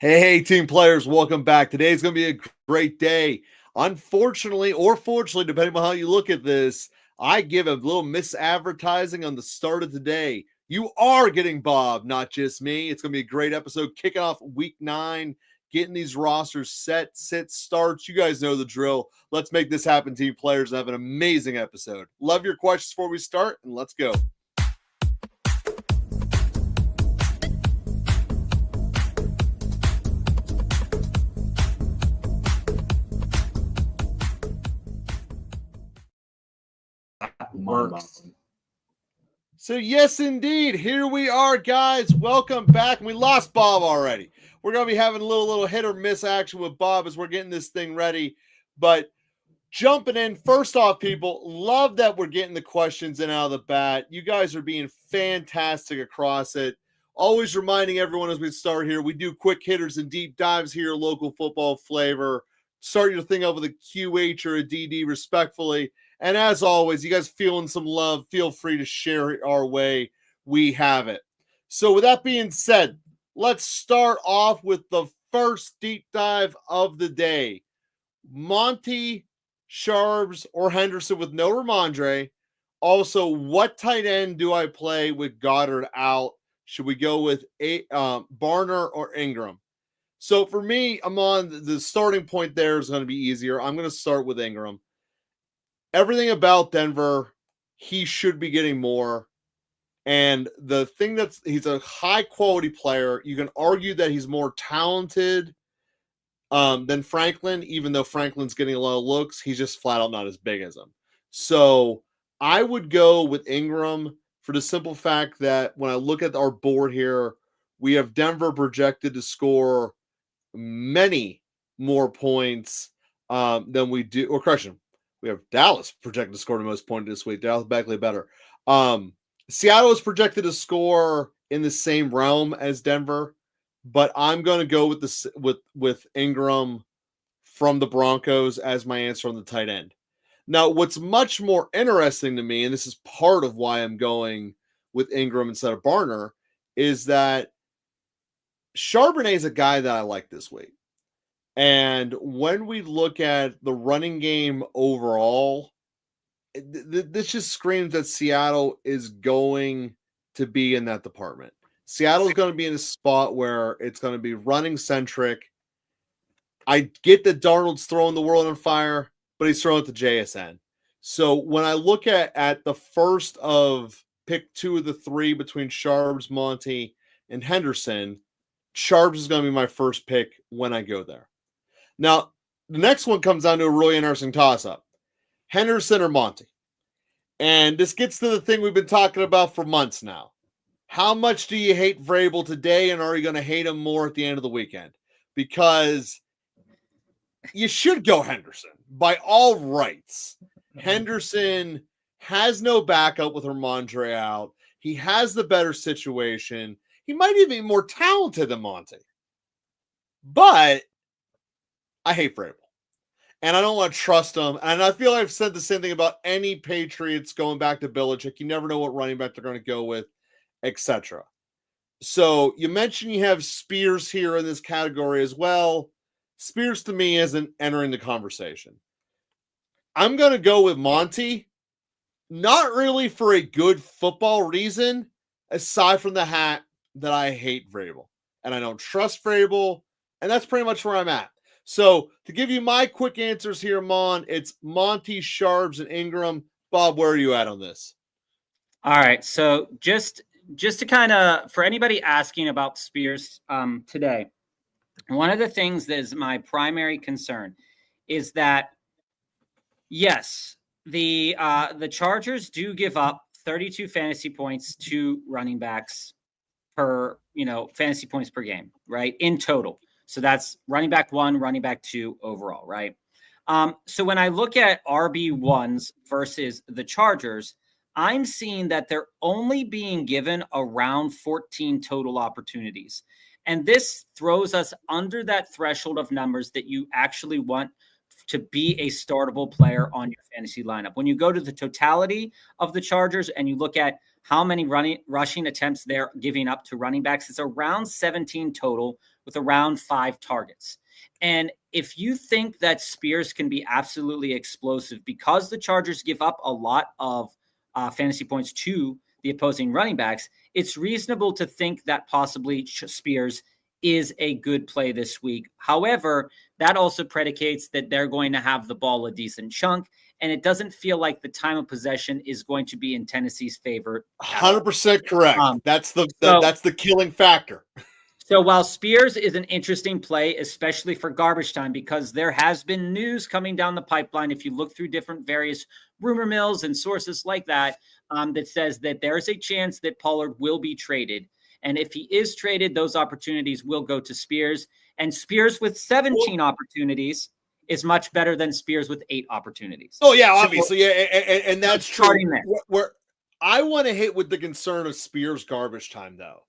Hey, team players, welcome back. Today's going to be a great day. Unfortunately, or fortunately, depending on how you look at this, I give a little misadvertising on the start of today. You are getting Bob, not just me. It's going to be a great episode kicking off week 9, getting these rosters set, sit, starts. You guys know the drill. Let's make this happen, team players, and have an amazing episode. Love your questions before we start, and let's go. Works. So yes, indeed, here we are, guys. Welcome back. We lost Bob already. We're going to be having a little hit or miss action with Bob as we're getting this thing ready. But jumping in, first off, people, love that we're getting the questions in out of the bat. You guys are being fantastic across it. Always reminding everyone as we start here, we do quick hitters and deep dives here, local football flavor. Start your thing over the QH or a DD respectfully. And as always, you guys feeling some love, feel free to share it our way. We have it. So with that being said, let's start off with the first deep dive of the day. Monty, Sharbs, or Henderson with no Ramondre. Also, what tight end do I play with Goddard out? Should we go with Barner or Ingram? So for me, I'm on the starting point there is going to be easier. I'm going to start with Ingram. Everything about Denver, he should be getting more. And the thing he's a high quality player. You can argue that he's more talented than Franklin, even though Franklin's getting a lot of looks. He's just flat out not as big as him. So I would go with Ingram for the simple fact that when I look at our board here, we have Denver projected to score many more points than we do, or correction, we have Dallas projected to score the most points this week. Dallas Beckley better. Seattle is projected to score in the same realm as Denver, but I'm going to go with this with Ingram from the Broncos as my answer on the tight end. Now, what's much more interesting to me, and this is part of why I'm going with Ingram instead of Barner, is that Charbonnet is a guy that I like this week. And when we look at the running game overall, this just screams that Seattle is going to be in that department. Seattle is going to be in a spot where it's going to be running centric. I get that Darnold's throwing the world on fire, but he's throwing it to JSN. So when I look at the first of pick 2 of the 3 between Sharbs, Monty, and Henderson, Sharbs is going to be my first pick when I go there. Now, the next one comes down to a really interesting toss-up. Henderson or Monty. And this gets to the thing we've been talking about for months now. How much do you hate Vrabel today, and are you going to hate him more at the end of the weekend? Because you should go Henderson by all rights. Henderson has no backup with Ramondre out. He has the better situation. He might even be more talented than Monty. But I hate Vrabel. And I don't want to trust him. And I feel like I've said the same thing about any Patriots going back to Belichick. You never know what running back they're going to go with, etc. So you mentioned you have Spears here in this category as well. Spears to me isn't entering the conversation. I'm going to go with Monty, not really for a good football reason, aside from the hat that I hate Vrabel. And I don't trust Vrabel. And that's pretty much where I'm at. So to give you my quick answers here, Mon, it's Monty, Sharbs, and Ingram. Bob, where are you at on this? All right. So just to kind of, for anybody asking about Spears today, one of the things that is my primary concern is that, yes, the Chargers do give up 32 fantasy points to running backs per, fantasy points per game, right? In total. So that's running back 1, running back 2 overall, right? So when I look at RB1s versus the Chargers, I'm seeing that they're only being given around 14 total opportunities. And this throws us under that threshold of numbers that you actually want to be a startable player on your fantasy lineup. When you go to the totality of the Chargers and you look at how many rushing attempts they're giving up to running backs. It's around 17 total with around 5 targets. And if you think that Spears can be absolutely explosive because the Chargers give up a lot of fantasy points to the opposing running backs, it's reasonable to think that possibly Spears is a good play this week. However, that also predicates that they're going to have the ball a decent chunk, and it doesn't feel like the time of possession is going to be in Tennessee's favor. 100% correct. That's the killing factor. So while Spears is an interesting play, especially for garbage time, because there has been news coming down the pipeline, if you look through different various rumor mills and sources like that, that says that there's a chance that Pollard will be traded. And if he is traded, those opportunities will go to Spears. And Spears with 17 opportunities is much better than Spears with 8 opportunities. Oh, yeah, obviously. Yeah, and that's true. Where I want to hit with the concern of Spears garbage time, though,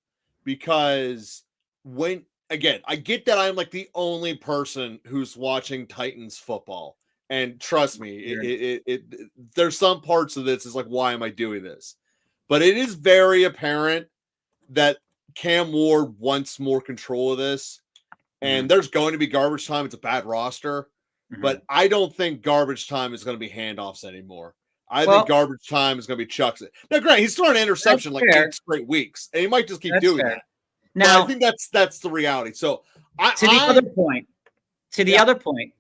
because I get that I'm like the only person who's watching Titans football. And trust me, there's some parts of this is like, why am I doing this? But it is very apparent that Cam Ward wants more control of this, and there's going to be garbage time. It's a bad roster, but I don't think garbage time is going to be handoffs anymore. I think garbage time is going to be chucks. Now, granted, he's throwing an interception like 8 straight weeks, and he might just keep doing that. Now, I think that's the reality. So, other point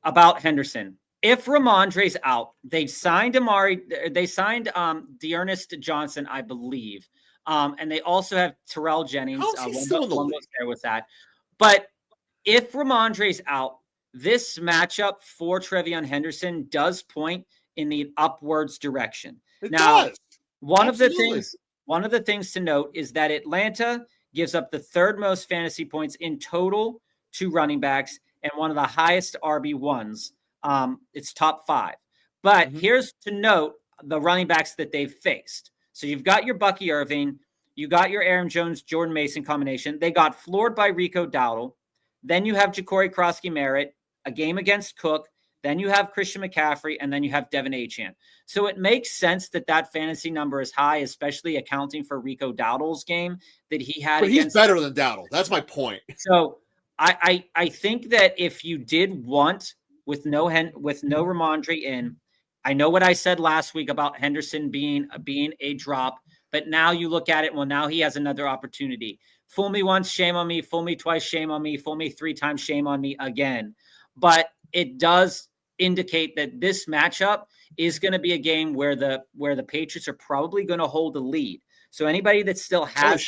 about Henderson. If Ramondre's out, they signed Dearness Johnson, I believe. And they also have Terrell Jennings. Still in the league? There with that. But if Ramondre's out, this matchup for Trevion Henderson does point in the upwards direction. It does. One of the things to note is that Atlanta gives up the 3rd most fantasy points in total to running backs and one of the highest RB1s. It's top 5. But here's to note the running backs that they've faced. So you've got your Bucky Irving, you got your Aaron Jones, Jordan Mason combination. They got floored by Rico Dowdle. Then you have Ja'Cory Krosky-Merritt, a game against Cook. Then you have Christian McCaffrey, and then you have Devin Achane. So it makes sense that fantasy number is high, especially accounting for Rico Dowdle's game that he had. But he's better than Dowdle. That's my point. So I think that if you did want with no Ramondre in, I know what I said last week about Henderson being a drop, but now you look at it. Well, now he has another opportunity. Fool me once, shame on me. Fool me twice, shame on me. Fool me 3 times, shame on me again. But it does indicate that this matchup is going to be a game where the Patriots are probably going to hold a lead. So anybody that still has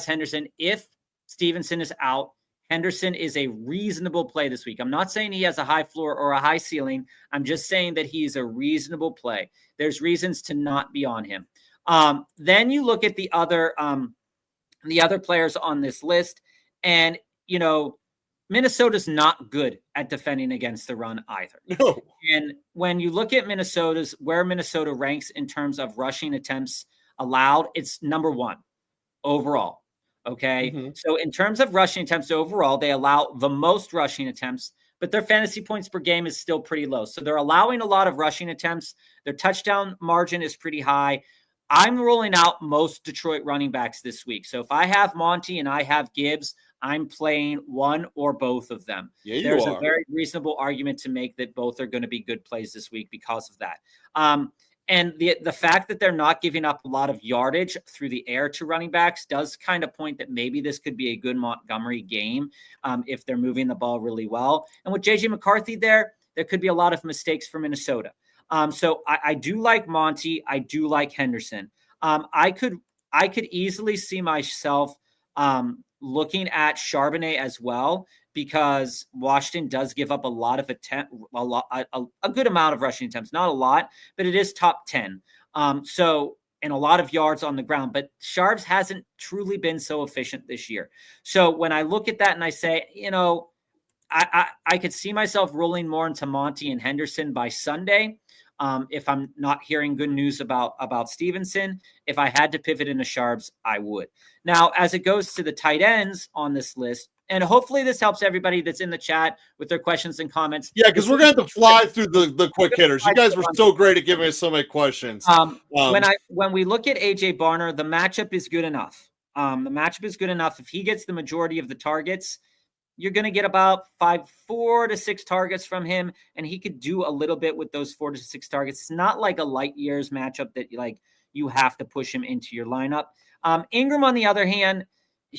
Henderson, if Stevenson is out, Henderson is a reasonable play this week. I'm not saying he has a high floor or a high ceiling. I'm just saying that he's a reasonable play. There's reasons to not be on him. Then you look at the other players on this list, and Minnesota's not good at defending against the run either. No. And when you look at where Minnesota ranks in terms of rushing attempts allowed, it's number 1 overall. Okay. So in terms of rushing attempts overall, they allow the most rushing attempts, but their fantasy points per game is still pretty low. So they're allowing a lot of rushing attempts. Their touchdown margin is pretty high. I'm rolling out most Detroit running backs this week. So if I have Monty and I have Gibbs, I'm playing one or both of them. Yeah, There's a very reasonable argument to make that both are going to be good plays this week because of that. And the fact that they're not giving up a lot of yardage through the air to running backs does kind of point that maybe this could be a good Montgomery game if they're moving the ball really well. And with J.J. McCarthy there could be a lot of mistakes for Minnesota. So I do like Monty. I do like Henderson. I could easily see myself looking at Charbonnet as well, because Washington does give up a lot of a good amount of rushing attempts, not a lot, but it is top 10. And a lot of yards on the ground, but Sharps hasn't truly been so efficient this year. So when I look at that and I say, I could see myself rolling more into Monty and Henderson by Sunday. If I'm not hearing good news about Stevenson, if I had to pivot into Sharps, I would. Now, as it goes to the tight ends on this list, And hopefully this helps everybody that's in the chat with their questions and comments. Yeah, because we're going to have to fly through the quick hitters. You guys were so great at giving us so many questions. When we look at AJ Barner, the matchup is good enough. The matchup is good enough. If he gets the majority of the targets, you're going to get about 4 to 6 targets from him, and he could do a little bit with those 4 to 6 targets. It's not like a light years matchup that you have to push him into your lineup. Ingram, on the other hand,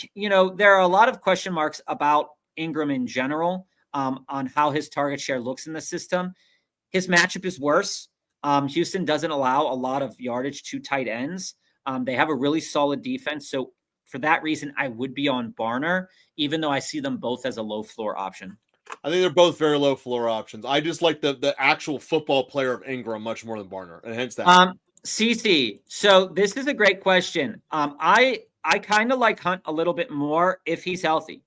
there are a lot of question marks about Ingram in general, on how his target share looks in the system. His matchup is worse. Houston doesn't allow a lot of yardage to tight ends. They have a really solid defense. So for that reason, I would be on Barner, even though I see them both as a low floor option. I think they're both very low floor options. I just like the actual football player of Ingram much more than Barner, and hence that. CC. So this is a great question. I kind of like Hunt a little bit more if he's healthy.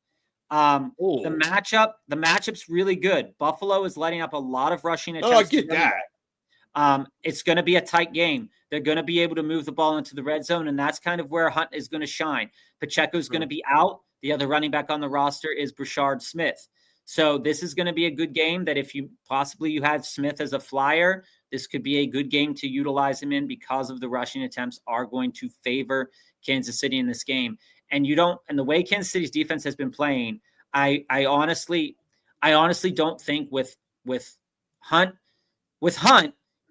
The matchup's really good. Buffalo is letting up a lot of rushing attempts. Oh, I get that. It's going to be a tight game. They're going to be able to move the ball into the red zone, and that's kind of where Hunt is going to shine. Pacheco's going to be out. The other running back on the roster is Brashard Smith. So this is going to be a good game that if you had Smith as a flyer, this could be a good game to utilize him in, because of the rushing attempts are going to favor Kansas City in this game. And the way Kansas City's defense has been playing, I honestly don't think with Hunt,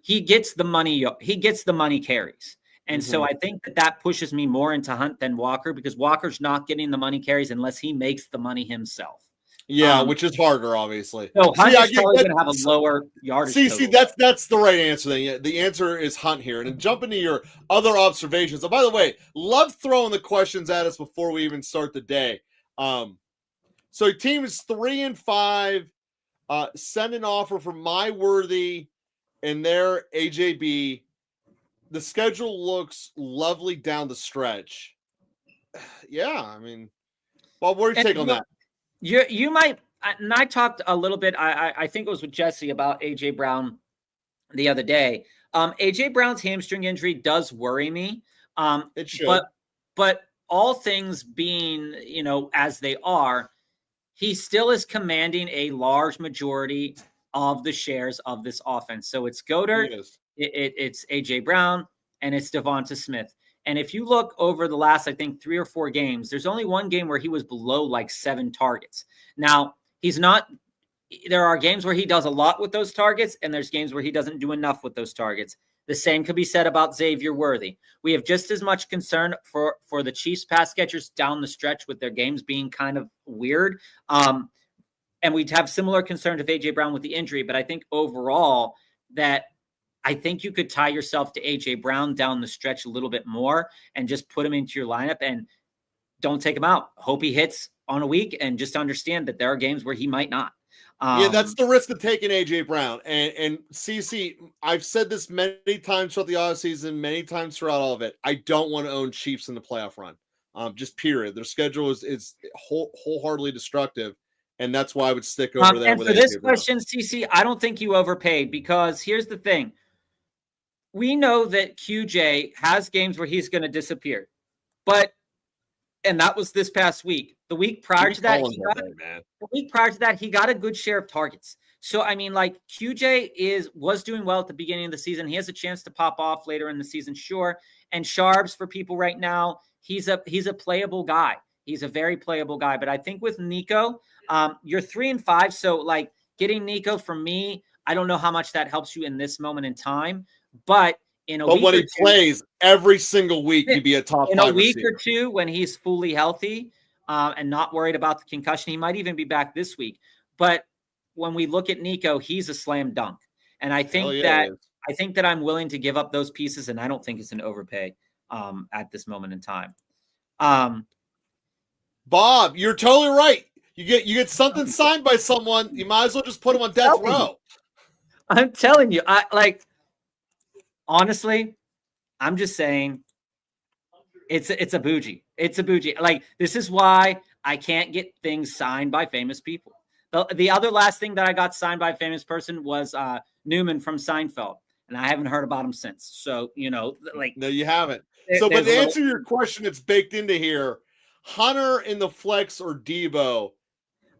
he gets the money carries. And so I think that pushes me more into Hunt than Walker, because Walker's not getting the money carries unless he makes the money himself. Yeah, which is harder, obviously. So Hunt is probably going to have a lower yardage. See, that's the right answer. Then the answer is Hunt here. And jump into your other observations. Oh, by the way, love throwing the questions at us before we even start the day. So team is 3-5. Send an offer for My Worthy and their AJB. The schedule looks lovely down the stretch. Yeah, I mean, Bob, what do you take on that? You might, and I talked a little bit, I think it was with Jesse, about A.J. Brown the other day. A.J. Brown's hamstring injury does worry me. It should. But all things being, as they are, he still is commanding a large majority of the shares of this offense. So it's Goddard, it's A.J. Brown, and it's Devonta Smith. And if you look over the last, I think, 3 or 4 games, there's only one game where he was below 7 targets. Now, there are games where he does a lot with those targets, and there's games where he doesn't do enough with those targets. The same could be said about Xavier Worthy. We have just as much concern for the Chiefs pass catchers down the stretch with their games being kind of weird. And we'd have similar concerns with A.J. Brown with the injury. But I think overall I think you could tie yourself to A.J. Brown down the stretch a little bit more and just put him into your lineup and don't take him out. Hope he hits on a week, and just understand that there are games where he might not. Yeah, that's the risk of taking A.J. Brown. And CC, I've said this many times throughout the offseason, many times throughout all of it. I don't want to own Chiefs in the playoff run. Just period. Their schedule is wholeheartedly destructive. And that's why I would stick over there with AJ Brown. For this question, CC, I don't think you overpaid, because here's the thing. We know that QJ has games where he's going to disappear, and that was this past week. The week prior to that, he got a good share of targets. So, I mean, QJ was doing well at the beginning of the season. He has a chance to pop off later in the season, sure. And Sharps, for people right now, he's a playable guy. He's a very playable guy. But I think with Nico, you're 3-5. So, getting Nico from me, I don't know how much that helps you in this moment in time. But when he plays every single week, he'd be a top 5 in a week receiver. Or two, when he's fully healthy and not worried about the concussion, he might even be back this week. But when we look at Nico, he's a slam dunk, and I think that I'm willing to give up those pieces, and I don't think it's an overpay at this moment in time. Bob, you're totally right. You get something signed by someone, you might as well just put him on death row. I'm telling you, honestly, I'm just saying it's a bougie. It's a bougie. This is why I can't get things signed by famous people. The other last thing that I got signed by a famous person was Newman from Seinfeld, and I haven't heard about him since. So, no, you haven't. So, but to answer your question, it's baked into here. Hunter in the flex or Debo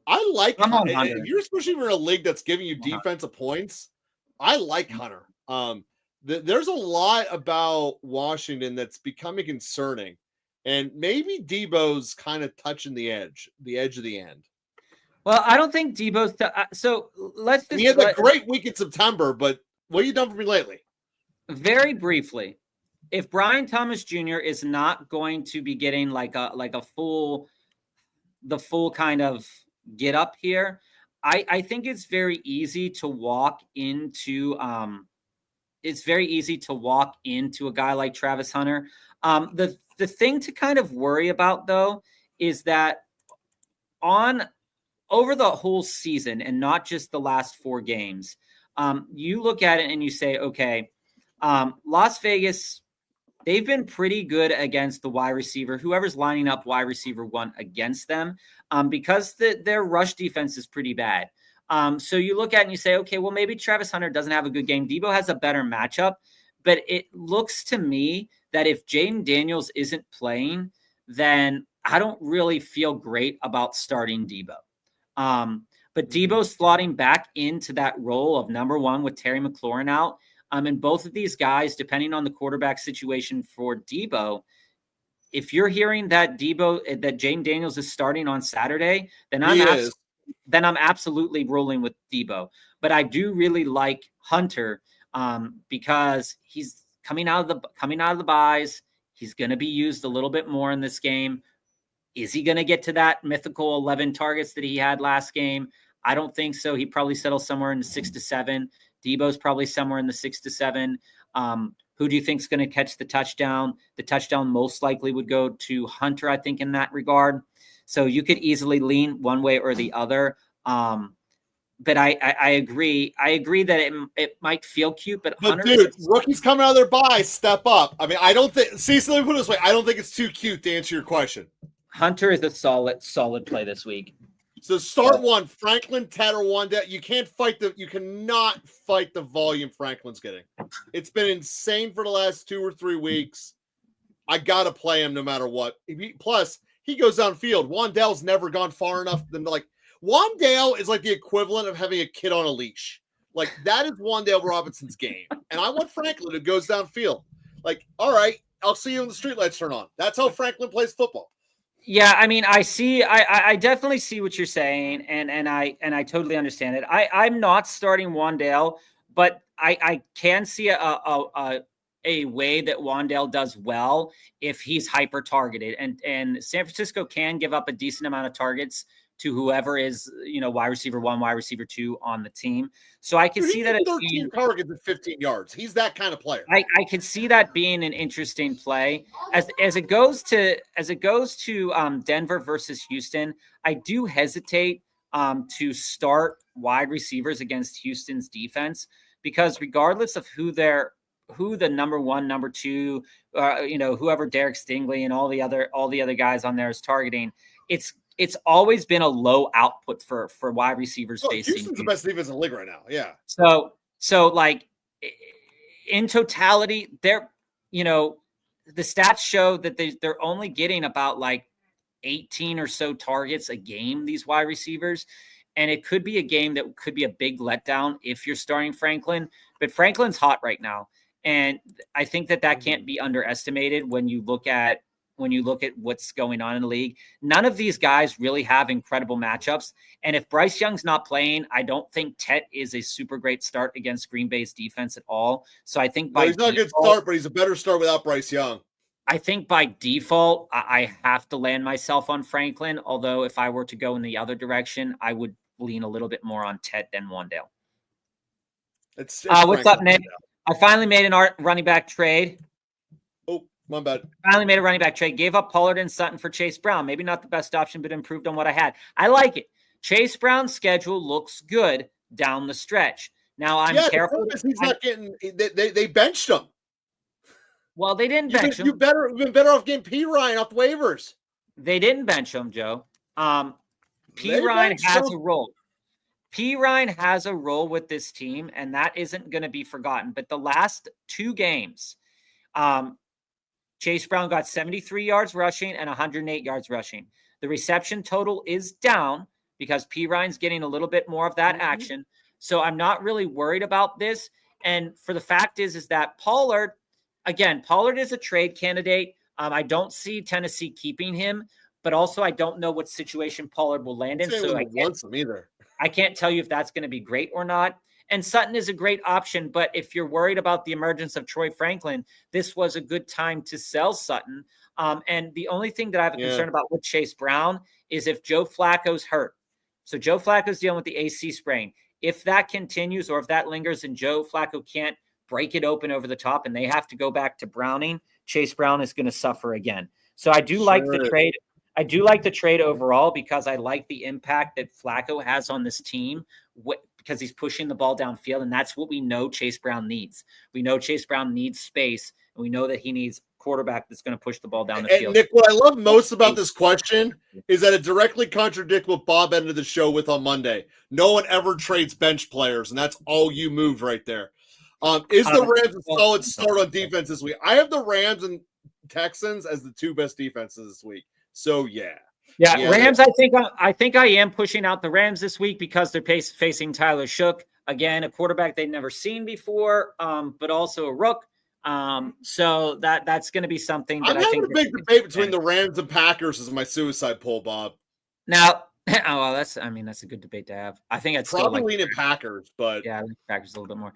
I like I'm on Hunter. Hunter. If you're especially in a league that's giving you defensive points, I like Hunter. There's a lot about Washington that's becoming concerning, and maybe Debo's kind of touching the edge of the end. Well, I don't think Debo's so let's just He had a great week in September, but what have you done for me lately? Very briefly, if Brian Thomas Jr. is not going to be getting the full kind of get up here, I think it's very easy to walk into a guy like Travis Hunter. The thing to kind of worry about though is that over the whole season and not just the last 4 games, you look at it and you say, okay, Las Vegas, they've been pretty good against the wide receiver, whoever's lining up wide receiver 1 against them, because their rush defense is pretty bad. So you look at it and you say, okay, well, maybe Travis Hunter doesn't have a good game. Debo has a better matchup, but it looks to me that if Jaden Daniels isn't playing, then I don't really feel great about starting Debo. But Debo's slotting back into that role of number 1 with Terry McLaurin out. And both of these guys, depending on the quarterback situation for Debo, if you're hearing that Jaden Daniels is starting on Saturday, then I'm absolutely rolling with Debo. But I do really like Hunter because he's coming out of the buys. He's going to be used a little bit more in this game. Is he going to get to that mythical 11 targets that he had last game? I don't think so. He probably settles somewhere in the 6 to 7. Debo's probably somewhere in the 6 to 7. Who do you think is going to catch the touchdown? The touchdown most likely would go to Hunter, I think, in that regard. So you could easily lean one way or the other. But I agree. I agree that it might feel cute, but Hunter, dude, rookies coming out of their bye, step up. I mean, I don't think. See, so let me put it this way: I don't think it's too cute to answer your question. Hunter is a solid play this week. So start 1, Franklin, Ted, or Wandale. You cannot fight the volume Franklin's getting. It's been insane for the last 2 or 3 weeks. I gotta play him no matter what. Plus, he goes downfield. Wandale's never gone far enough. Wandale is like the equivalent of having a kid on a leash. Like, that is Wandale Robinson's game. And I want Franklin who goes downfield. Like, all right, I'll see you when the streetlights turn on. That's how Franklin plays football. Yeah, I mean, I definitely see what you're saying, and I totally understand it. I'm not starting Wandale, but I can see a way that Wandale does well if he's hyper targeted, and San Francisco can give up a decent amount of targets to whoever is, wide receiver 1, wide receiver 2 on the team. So I can see that 13 targets at 15 yards. He's that kind of player. I can see that being an interesting play as it goes to Denver versus Houston. I do hesitate to start wide receivers against Houston's defense, because regardless of who the number 1, number 2, whoever Derek Stingley and all the other guys on there is targeting, it's always been a low output for wide receivers facing. Houston's the best defense in the league right now. Yeah. So like in totality, the stats show that they're only getting about like 18 or so targets a game, these wide receivers. And it could be a game that could be a big letdown if you're starting Franklin, but Franklin's hot right now. And I think that can't be underestimated when you look at what's going on in the league. None of these guys really have incredible matchups. And if Bryce Young's not playing, I don't think Tet is a super great start against Green Bay's defense at all. So I think he's not a good start, but he's a better start without Bryce Young. I think by default, I have to land myself on Franklin. Although if I were to go in the other direction, I would lean a little bit more on Tet than Wandale. It's what's up, Nick? I finally made an running back trade. My bad. Finally made a running back trade. Gave up Pollard and Sutton for Chase Brown. Maybe not the best option, but improved on what I had. I like it. Chase Brown's schedule looks good down the stretch. Now I'm careful. He's not getting. They benched him. Well, they didn't bench him. You've been better off getting P. Ryan off the waivers. They didn't bench him, Joe. P. Ryan has a role. P. Ryan has a role with this team, and that isn't going to be forgotten. But the last 2 games, Chase Brown got 73 yards rushing and 108 yards rushing. The reception total is down because Perine's getting a little bit more of that action. So I'm not really worried about this. And for the fact is that Pollard is a trade candidate. I don't see Tennessee keeping him, but also I don't know what situation Pollard will land in. So I can't tell you if that's going to be great or not. And Sutton is a great option, but if you're worried about the emergence of Troy Franklin, this was a good time to sell Sutton. And the only thing that I have a concern about with Chase Brown is if Joe Flacco's hurt. So Joe Flacco's dealing with the AC sprain. If that continues or if that lingers and Joe Flacco can't break it open over the top and they have to go back to Browning, Chase Brown is going to suffer again. So I do like the trade. I do like the trade overall because I like the impact that Flacco has on this team because he's pushing the ball downfield, and that's what we know Chase Brown needs. We know Chase Brown needs space, and we know that he needs a quarterback that's going to push the ball down the field. And Nick, what I love most about this question is that it directly contradicts what Bob ended the show with on Monday. No one ever trades bench players, and that's all you moved right there. Is the Rams a solid start on defense this week? I have the Rams and Texans as the two best defenses this week. So, yeah, Rams. I think I am pushing out the Rams this week because they're facing Tyler Shook again, a quarterback they've never seen before, but also a rook. So that's going to be something that I think. I'm having a big debate between the Rams and Packers as my suicide poll, Bob. Now, that's a good debate to have. I think I'd probably lean at Packers, but yeah, I think Packers a little bit more.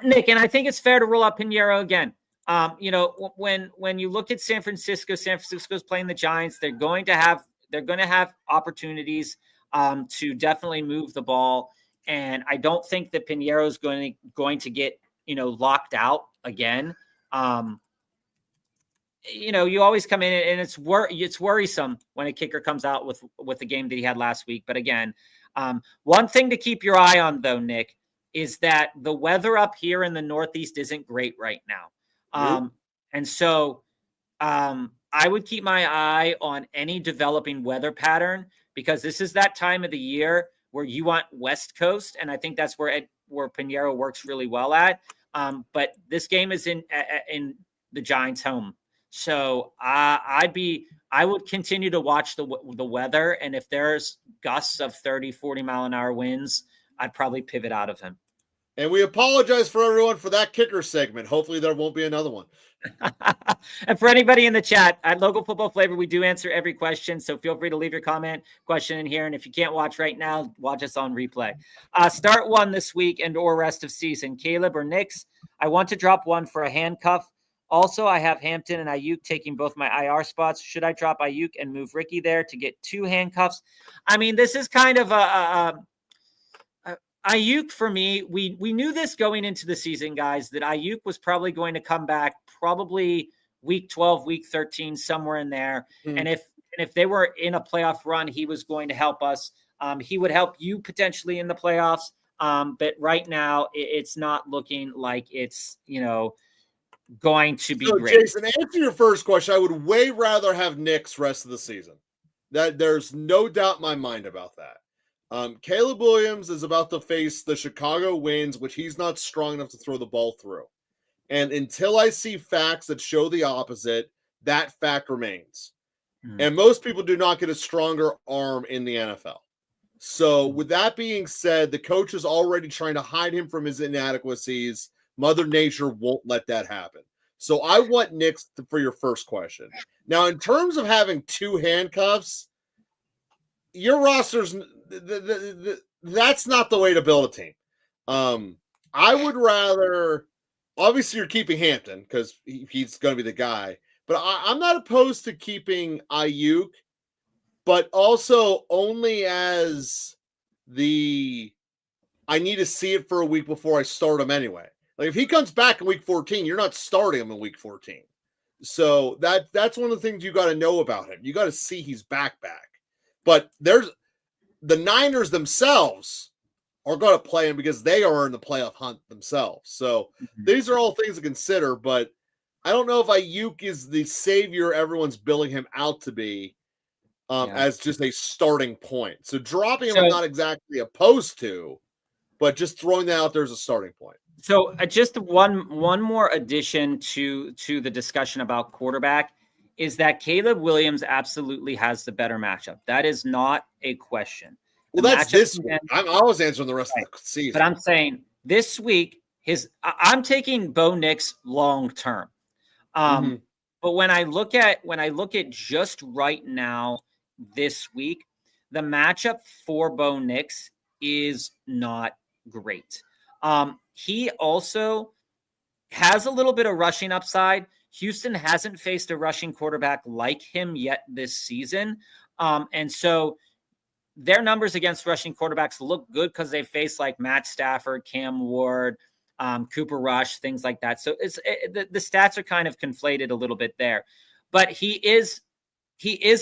Nick, and I think it's fair to rule out Pinheiro again. When you look at San Francisco's playing the Giants. They're going to have opportunities to definitely move the ball, and I don't think that Pinheiro is going to get locked out again. You always come in and it's worrisome when a kicker comes out with the game that he had last week. But again, one thing to keep your eye on though, Nick, is that the weather up here in the Northeast isn't great right now. And so I would keep my eye on any developing weather pattern because this is that time of the year where you want West Coast. And I think that's where Pinheiro works really well at. But this game is in the Giants' home. So I would continue to watch the weather. And if there's gusts of 30, 40 mile an hour winds, I'd probably pivot out of him. And we apologize for everyone for that kicker segment. Hopefully there won't be another one. And for anybody in the chat, at Local Football Flavor, we do answer every question. So feel free to leave your question in here. And if you can't watch right now, watch us on replay. Start one this week and or rest of season. Caleb or Nix, I want to drop one for a handcuff. Also, I have Hampton and Ayuk taking both my IR spots. Should I drop Ayuk and move Ricky there to get two handcuffs? I mean, this is kind of Ayuk for me. We knew this going into the season, guys, that Ayuk was probably going to come back probably week 12, week 13, somewhere in there. And if they were in a playoff run, he was going to help us. He would help you potentially in the playoffs. But right now, it's not looking like it's going to be great. Jason, answer your first question. I would way rather have Knicks rest of the season. That there's no doubt in my mind about that. Caleb Williams is about to face the Chicago Winds, which he's not strong enough to throw the ball through. And until I see facts that show the opposite, that fact remains. And most people do not get a stronger arm in the NFL. So with that being said, the coach is already trying to hide him from his inadequacies. Mother Nature won't let that happen. So I want Knicks for your first question. Now, in terms of having two handcuffs, your roster's that's not the way to build a team. I would rather, obviously you're keeping Hampton because he's going to be the guy, but I'm not opposed to keeping Ayuk, but also only as I need to see it for a week before I start him anyway. Like if he comes back in week 14, you're not starting him in week 14. So that's one of the things you got to know about him. You got to see he's back. But there's the Niners themselves are going to play him because they are in the playoff hunt themselves. So these are all things to consider, but I don't know if Ayuk is the savior everyone's billing him out to be as just a starting point. So dropping him I'm not exactly opposed to, but just throwing that out there as a starting point. So just one more addition to the discussion about quarterback is that Caleb Williams absolutely has the better matchup. That is not a question. Well, that's this week. I was answering the rest of the season. But I'm saying this week, I'm taking Bo Nix long term. But when I look at just right now this week, the matchup for Bo Nix is not great. He also has a little bit of rushing upside. Houston hasn't faced a rushing quarterback like him yet this season. And so their numbers against rushing quarterbacks look good because they face like Matt Stafford, Cam Ward, Cooper Rush, things like that. So the stats are kind of conflated a little bit there. But he is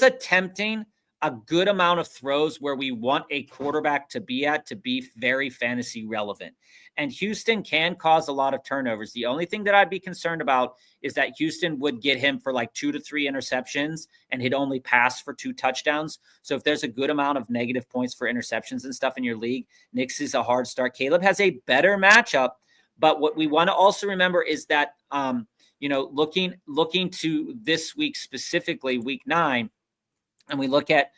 attempting a good amount of throws where we want a quarterback to be very fantasy relevant. And Houston can cause a lot of turnovers. The only thing that I'd be concerned about is that Houston would get him for like 2 to 3 interceptions and he'd only pass for 2 touchdowns. So if there's a good amount of negative points for interceptions and stuff in your league, Nix is a hard start. Caleb has a better matchup, but what we want to also remember is that, looking to this week specifically, week 9, and we look at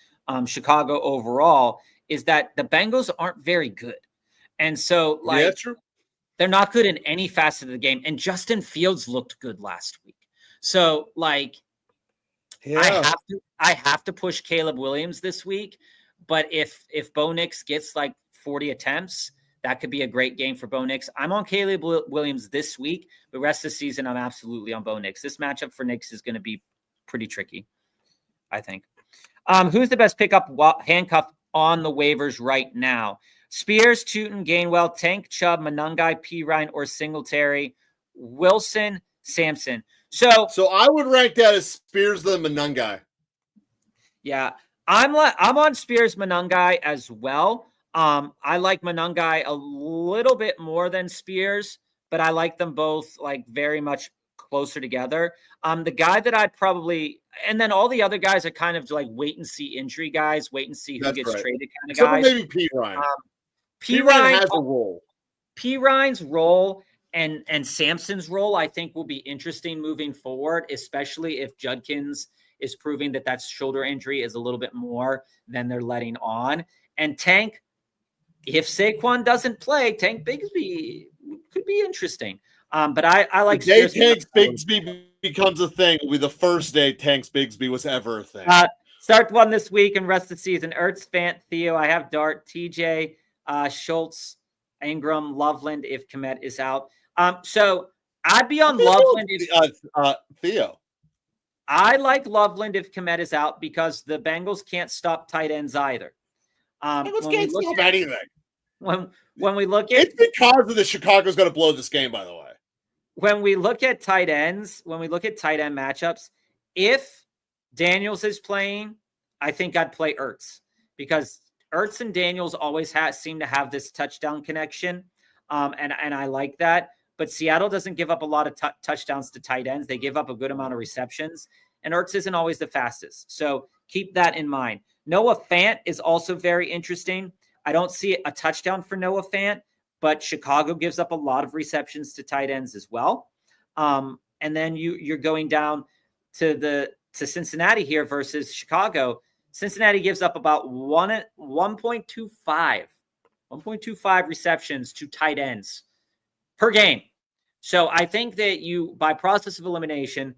Chicago overall, is that the Bengals aren't very good. And so, true. They're not good in any facet of the game. And Justin Fields looked good last week. So, I have to push Caleb Williams this week. But if Bo Nix gets 40 attempts, that could be a great game for Bo Nix. I'm on Caleb Williams this week. The rest of the season, I'm absolutely on Bo Nix. This matchup for Nix is going to be pretty tricky, I think. Who's the best pickup handcuff on the waivers right now? Spears, Tootin, Gainwell, Tank, Chubb, Monangai, Pirine, or Singletary, Wilson, Sampson. So I would rank that as Spears than Monangai. Yeah, I'm on Spears, Monangai as well. I like Monangai a little bit more than Spears, but I like them both very much closer together. The guy that I'd probably, and then all the other guys are kind of wait and see injury guys, wait and see who gets traded kind of guys. Maybe Pirine. Pirine has a role. Pirine's role and Sampson's role, I think, will be interesting moving forward, especially if Judkins is proving that shoulder injury is a little bit more than they're letting on. And Tank, if Saquon doesn't play, Tank Bigsby could be interesting. But I like the day Tank Bigsby becomes a thing will be the first day Tank Bigsby was ever a thing. Start one this week and rest of the season. Ertz, Fant, Theo. I have Dart, TJ, Schultz, Ingram, Loveland if Kmet is out. So I'd be on Loveland if Theo. I like Loveland if Kmet is out because the Bengals can't stop tight ends either. Bengals can't stop anything. When we look at it's because of the Chicago's going to blow this game, by the way. When we look at tight ends, when we look at tight end matchups, if Daniels is playing, I think I'd play Ertz because Ertz and Daniels always seem to have this touchdown connection, and I like that. But Seattle doesn't give up a lot of touchdowns to tight ends. They give up a good amount of receptions, and Ertz isn't always the fastest. So keep that in mind. Noah Fant is also very interesting. I don't see a touchdown for Noah Fant, but Chicago gives up a lot of receptions to tight ends as well. And then you're going down to Cincinnati here versus Chicago. Cincinnati gives up about 1.25 receptions to tight ends per game. So I think that by process of elimination,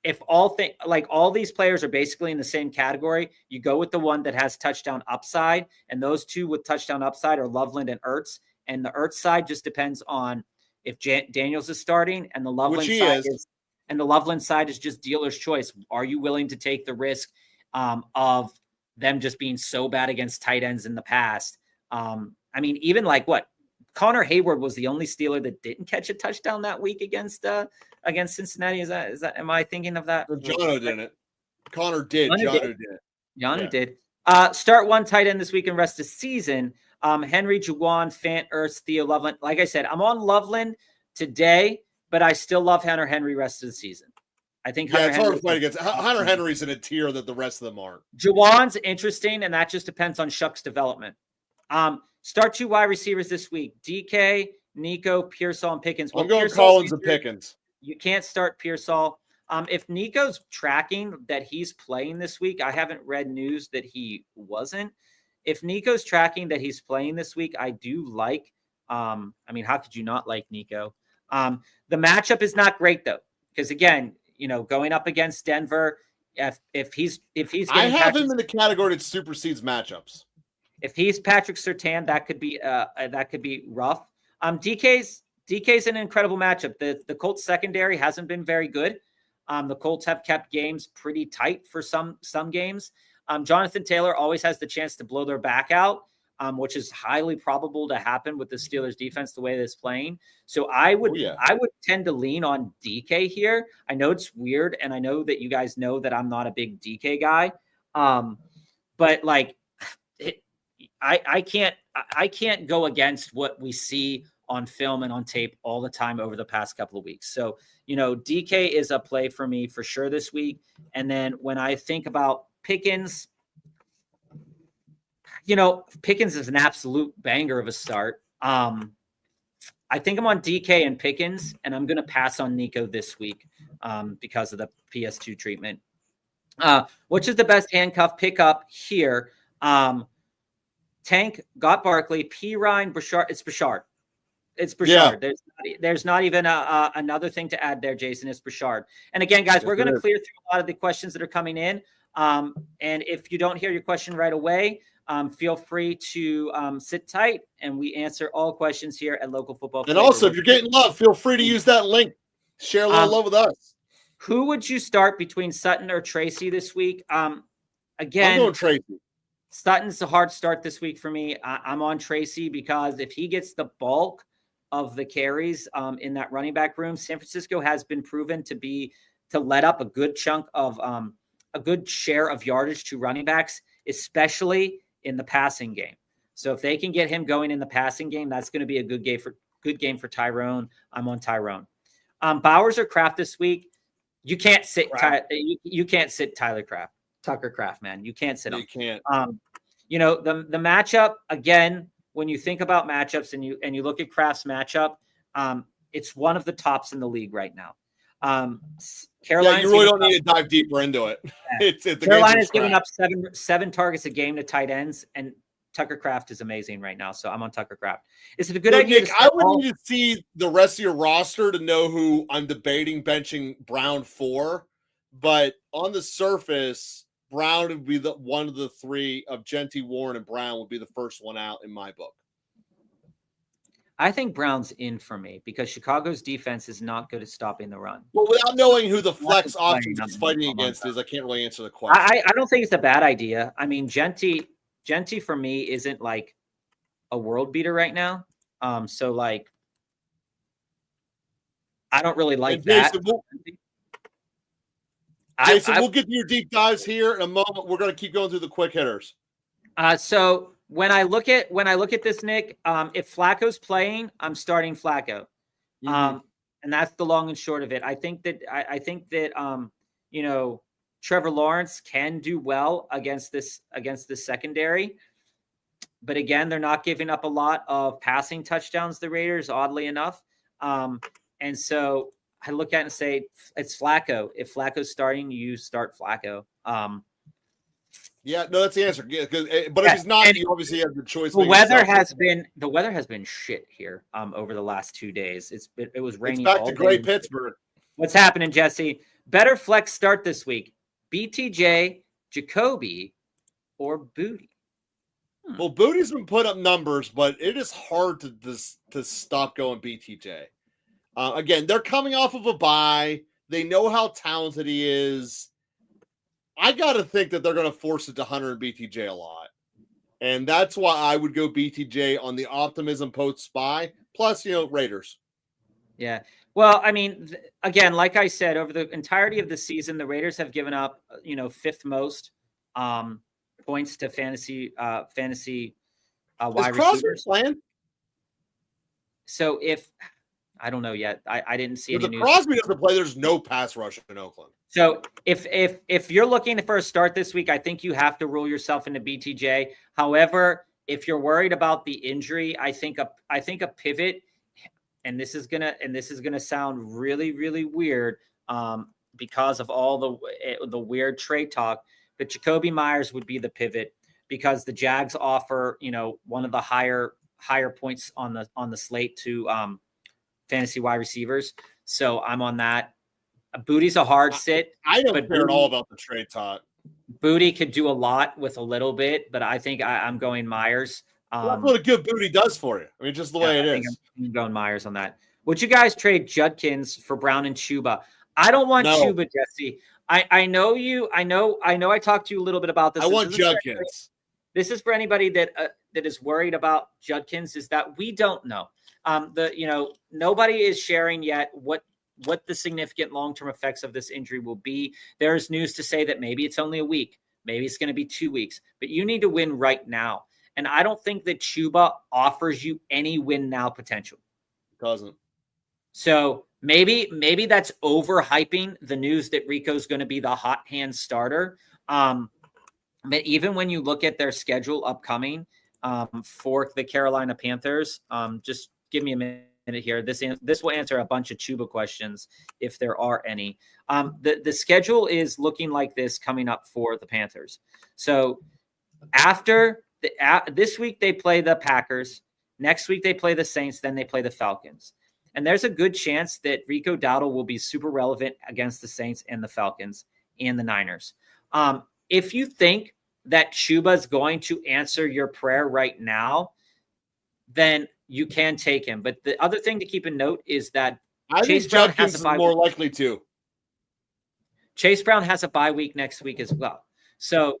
if all these players are basically in the same category, you go with the one that has touchdown upside, and those two with touchdown upside are Loveland and Ertz. And the Ertz side just depends on if Daniels is starting, and the Loveland side is just dealer's choice. Are you willing to take the risk of them just being so bad against tight ends in the past? Even Connor Hayward was the only Steeler that didn't catch a touchdown that week against Cincinnati. Is that? Am I thinking of that? Jono didn't. Connor did. Jono did. Jono did. Start one tight end this week and rest of the season. Henry, Juwan, Fant, Ertz, Theo, Loveland. Like I said, I'm on Loveland today, but I still love Hunter Henry rest of the season. I think it's hard to fight against. Hunter Henry's in a tier that the rest of them aren't. Juwan's interesting, and that just depends on Shuck's development. Start 2 wide receivers this week. DK, Nico, Pearsall, and Pickens. I'm going Collins and Pickens. You can't start Pearsall. If Nico's tracking that he's playing this week, I haven't read news that he wasn't. if Nico's tracking that he's playing this week, I do like. I mean, how could you not like Nico? The matchup is not great though, because again, going up against Denver, if he's I getting have him in the category that supersedes matchups. if he's Patrick Surtain, that could be rough. DK's an incredible matchup. The Colts secondary hasn't been very good. The Colts have kept games pretty tight for some games. Jonathan Taylor always has the chance to blow their back out, which is highly probable to happen with the Steelers defense the way it's playing. So I would tend to lean on DK here. I know it's weird, and I know that you guys know that I'm not a big DK guy, but like I can't go against what we see on film and on tape all the time over the past couple of weeks. So, DK is a play for me for sure this week. And then when I think about Pickens, Pickens is an absolute banger of a start. I think I'm on DK and Pickens, and I'm going to pass on Nico this week because of the PS2 treatment. Which is the best handcuff pickup here? Tank got Barkley, P. Ryan, Bouchard. It's Bouchard. It's Bouchard. Yeah. There's not even another thing to add there, Jason. It's Bouchard. And again, guys, we're going to clear through a lot of the questions that are coming in. And if you don't hear your question right away, feel free to sit tight, and we answer all questions here at Local Football. And also, if you're getting love, feel free to use that link. Share a little love with us. Who would you start between Sutton or Tracy this week? Again, I'm going Tracy. Sutton's a hard start this week for me. I'm on Tracy because if he gets the bulk of the carries in that running back room, San Francisco has been proven to let up a good chunk of a good share of yardage to running backs, especially in the passing game. So if they can get him going in the passing game, that's going to be a good game for Tyrone. I'm on Tyrone. Bowers or Kraft this week? You can't sit. You can't sit Tucker Kraft, man. You can't sit him. You can't. The matchup again. When you think about matchups and you look at Kraft's matchup, it's one of the tops in the league right now. You really don't need to dive deeper into it. Carolina's giving up seven targets a game to tight ends, and Tucker Kraft is amazing right now. So I'm on Tucker Kraft. Is it a good idea? Nick, I would need to see the rest of your roster to know who I'm debating benching Brown for, but on the surface, Brown would be one of the three of Genty, Warren, and Brown would be the first one out in my book. I think Brown's in for me because Chicago's defense is not good at stopping the run. Well, without knowing who the flex options is fighting against I can't really answer the question. I don't think it's a bad idea. I mean, Genty for me isn't like a world beater right now. So like, I don't really like that. Jason, we'll get to your deep dives here in a moment. We're going to keep going through the quick hitters. So when I look at this, Nick, if Flacco's playing, I'm starting Flacco. And that's the long and short of it. I think that Trevor Lawrence can do well against this secondary. But again, they're not giving up a lot of passing touchdowns, the Raiders, oddly enough. And so I look at it and say, it's Flacco. If Flacco's starting, you start Flacco. Yeah, no, that's the answer. But if he's not, you obviously have the choice. The weather has been shit here over the last 2 days. It was raining. It's back to gray Pittsburgh. What's happening, Jesse? Better flex start this week: BTJ, Jacoby, or Booty. Well, Booty's been put up numbers, but it is hard to stop going BTJ. Again, they're coming off of a bye. They know how talented he is. I got to think that they're going to force it to Hunter and BTJ a lot. And that's why I would go BTJ on the optimism post-spy. Plus, Raiders. Yeah. Well, I mean, again, like I said, over the entirety of the season, the Raiders have given up, fifth most points to fantasy wide receivers. Playing? So I don't know yet. I didn't see any news. If Crosby doesn't play, there's no pass rush in Oakland. So if you're looking for a start this week, I think you have to rule yourself into BTJ. However, if you're worried about the injury, I think a pivot, and this is gonna sound really, really weird because of all the weird trade talk, but Jacoby Myers would be the pivot because the Jags offer, one of the higher points on the slate to fantasy wide receivers. So I'm on that. Booty's a hard sit. I don't care at all about the trade talk. Booty could do a lot with a little bit, but I think I'm going Myers. That's what a good booty does for you. I mean, just the way it is. I'm going Myers on that. Would you guys trade Judkins for Brown and Chuba? I don't want Chuba, Jesse. I know you. I know. I talked to you a little bit about this. I want Judkins. This is for anybody that is worried about Judkins. Is that we don't know. Nobody is sharing yet what the significant long-term effects of this injury will be. There's news to say that maybe it's only a week, maybe it's going to be 2 weeks, but you need to win right now. And I don't think that Chuba offers you any win now potential. It doesn't. So maybe that's overhyping the news that Rico's going to be the hot hand starter. But even when you look at their schedule upcoming for the Carolina Panthers, just give me a minute here. This will answer a bunch of Chuba questions if there are any. The schedule is looking like this coming up for the Panthers. So after this week they play the Packers. Next week they play the Saints. Then they play the Falcons. And there's a good chance that Rico Dowdle will be super relevant against the Saints and the Falcons and the Niners. If you think that Chuba is going to answer your prayer right now, then you can take him. But the other thing to keep in note is that Chase Brown has a bye more week. Likely to. Chase Brown has a bye week next week as well. So,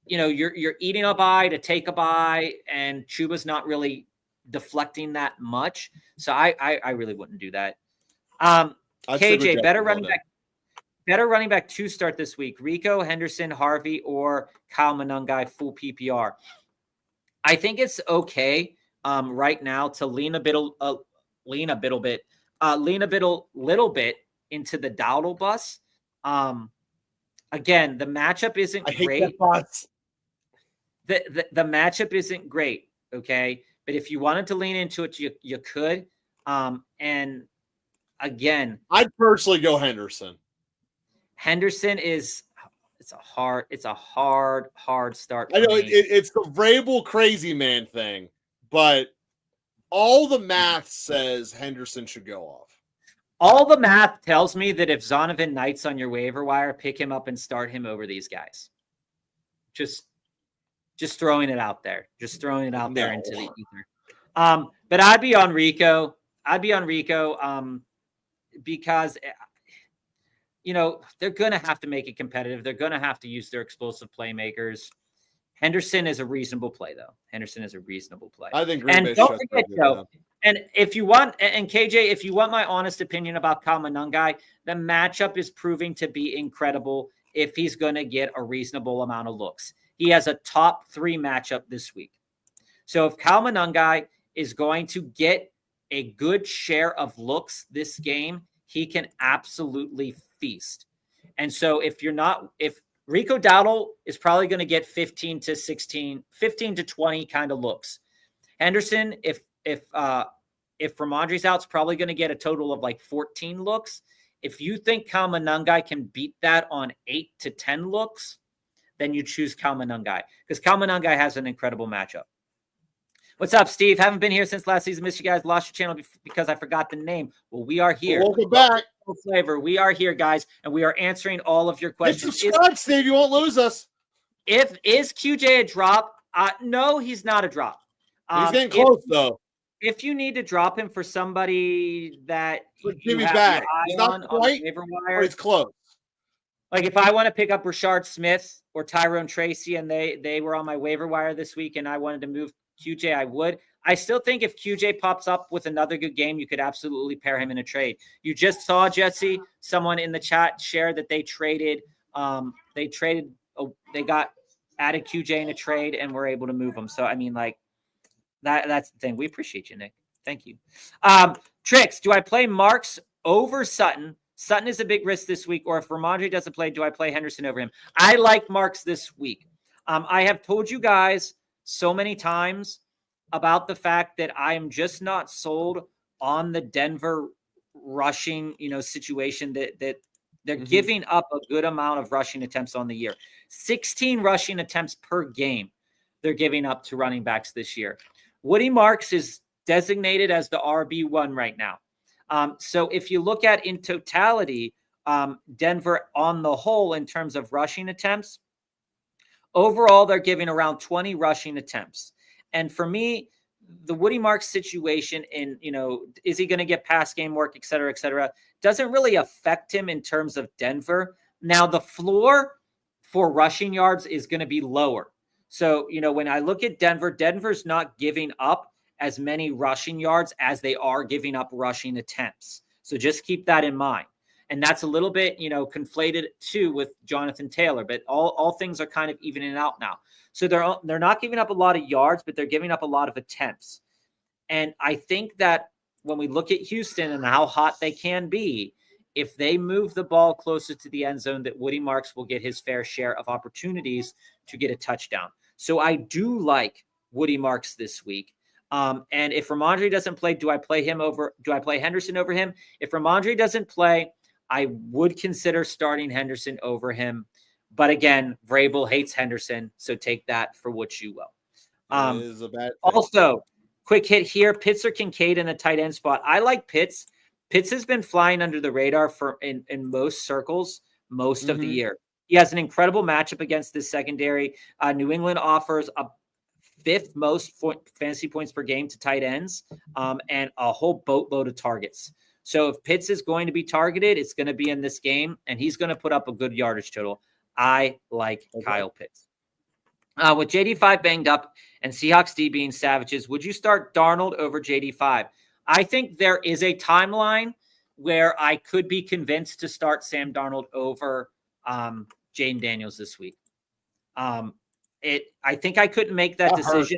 you're eating a bye to take a bye, and Chuba's not really deflecting that much. So I really wouldn't do that. KJ, better running back to start this week. Rico, Henderson, Harvey, or Kyle Monangai, full PPR. I think it's okay right now to lean a little bit into the Dowdle bus. Again, the matchup isn't great. The matchup isn't great. Okay. But if you wanted to lean into it, you could. And again, I'd personally go Henderson. Henderson it's a hard start. I know it's the Vrabel crazy man thing, but all the math says Henderson should go off. All the math tells me that if Zonovan Knight's on your waiver wire, pick him up and start him over these guys. Just throwing it out there. Just throwing it out there into the ether. But I'd be on Rico. Because they're going to have to make it competitive. They're going to have to use their explosive playmakers. Henderson is a reasonable play, though. I think. And don't forget, Joe. And if you want, and KJ, if you want my honest opinion about Kyle Monangai, the matchup is proving to be incredible if he's going to get a reasonable amount of looks. He has a top 3 matchup this week. So if Kyle Monangai is going to get a good share of looks this game, he can absolutely feast. And so if Rico Dowdle is probably going to get 15 to 20 kind of looks. Henderson, if Ramondre's out, is probably going to get a total of like 14 looks. If you think Kyle Monangai can beat that on 8 to 10 looks, then you choose Kyle Monangai, because Kyle Monangai has an incredible matchup. What's up, Steve? Haven't been here since last season. Missed you guys. Lost your channel because I forgot the name. Well, we are here. Welcome back. Flavor. We are here, guys, and we are answering all of your questions. Subscribe, Steve. You won't lose us. Is QJ a drop? No, he's not a drop. He's getting close, though. If you need to drop him for somebody that Jimmy's back, he's not quite, but he's close. Like if I want to pick up Rashard Smith or Tyrone Tracy and they were on my waiver wire this week and I wanted to move QJ, I would. I still think if QJ pops up with another good game, you could absolutely pair him in a trade. You just saw, Jesse, someone in the chat share that they got added QJ in a trade and were able to move him. So, I mean, like that's the thing. We appreciate you, Nick. Thank you. Tricks, do I play Marks over Sutton? Sutton is a big risk this week. Or if Ramondre doesn't play, do I play Henderson over him? I like Marks this week. I have told you guys so many times about the fact that I am just not sold on the Denver rushing, situation that they're giving up a good amount of rushing attempts on the year. 16 rushing attempts per game they're giving up to running backs this year. Woody Marks is designated as the RB1 right now. So if you look at in totality, Denver on the whole in terms of rushing attempts, overall they're giving around 20 rushing attempts. And for me, the Woody Marks situation in, is he going to get pass game work, et cetera, doesn't really affect him in terms of Denver. Now, the floor for rushing yards is going to be lower. So, when I look at Denver, Denver's not giving up as many rushing yards as they are giving up rushing attempts. So just keep that in mind. And that's a little bit, conflated too with Jonathan Taylor, but all things are kind of evening out now. So they're not giving up a lot of yards, but they're giving up a lot of attempts. And I think that when we look at Houston and how hot they can be, if they move the ball closer to the end zone, that Woody Marks will get his fair share of opportunities to get a touchdown. So I do like Woody Marks this week. And if Ramondre doesn't play, do I play Henderson over him? If Ramondre doesn't play, I would consider starting Henderson over him. But again, Vrabel hates Henderson, so take that for what you will. It is a bad thing. Also, quick hit here, Pitts or Kincaid in the tight end spot. I like Pitts. Pitts has been flying under the radar in most circles most of the year. He has an incredible matchup against this secondary. New England offers a 5th most fantasy points per game to tight ends and a whole boatload of targets. So if Pitts is going to be targeted, it's going to be in this game, and he's going to put up a good yardage total. I like Kyle Pitts. With JD5 banged up and Seahawks D being savages, would you start Darnold over JD5? I think there is a timeline where I could be convinced to start Sam Darnold over Jaden Daniels this week. I think I couldn't make that decision.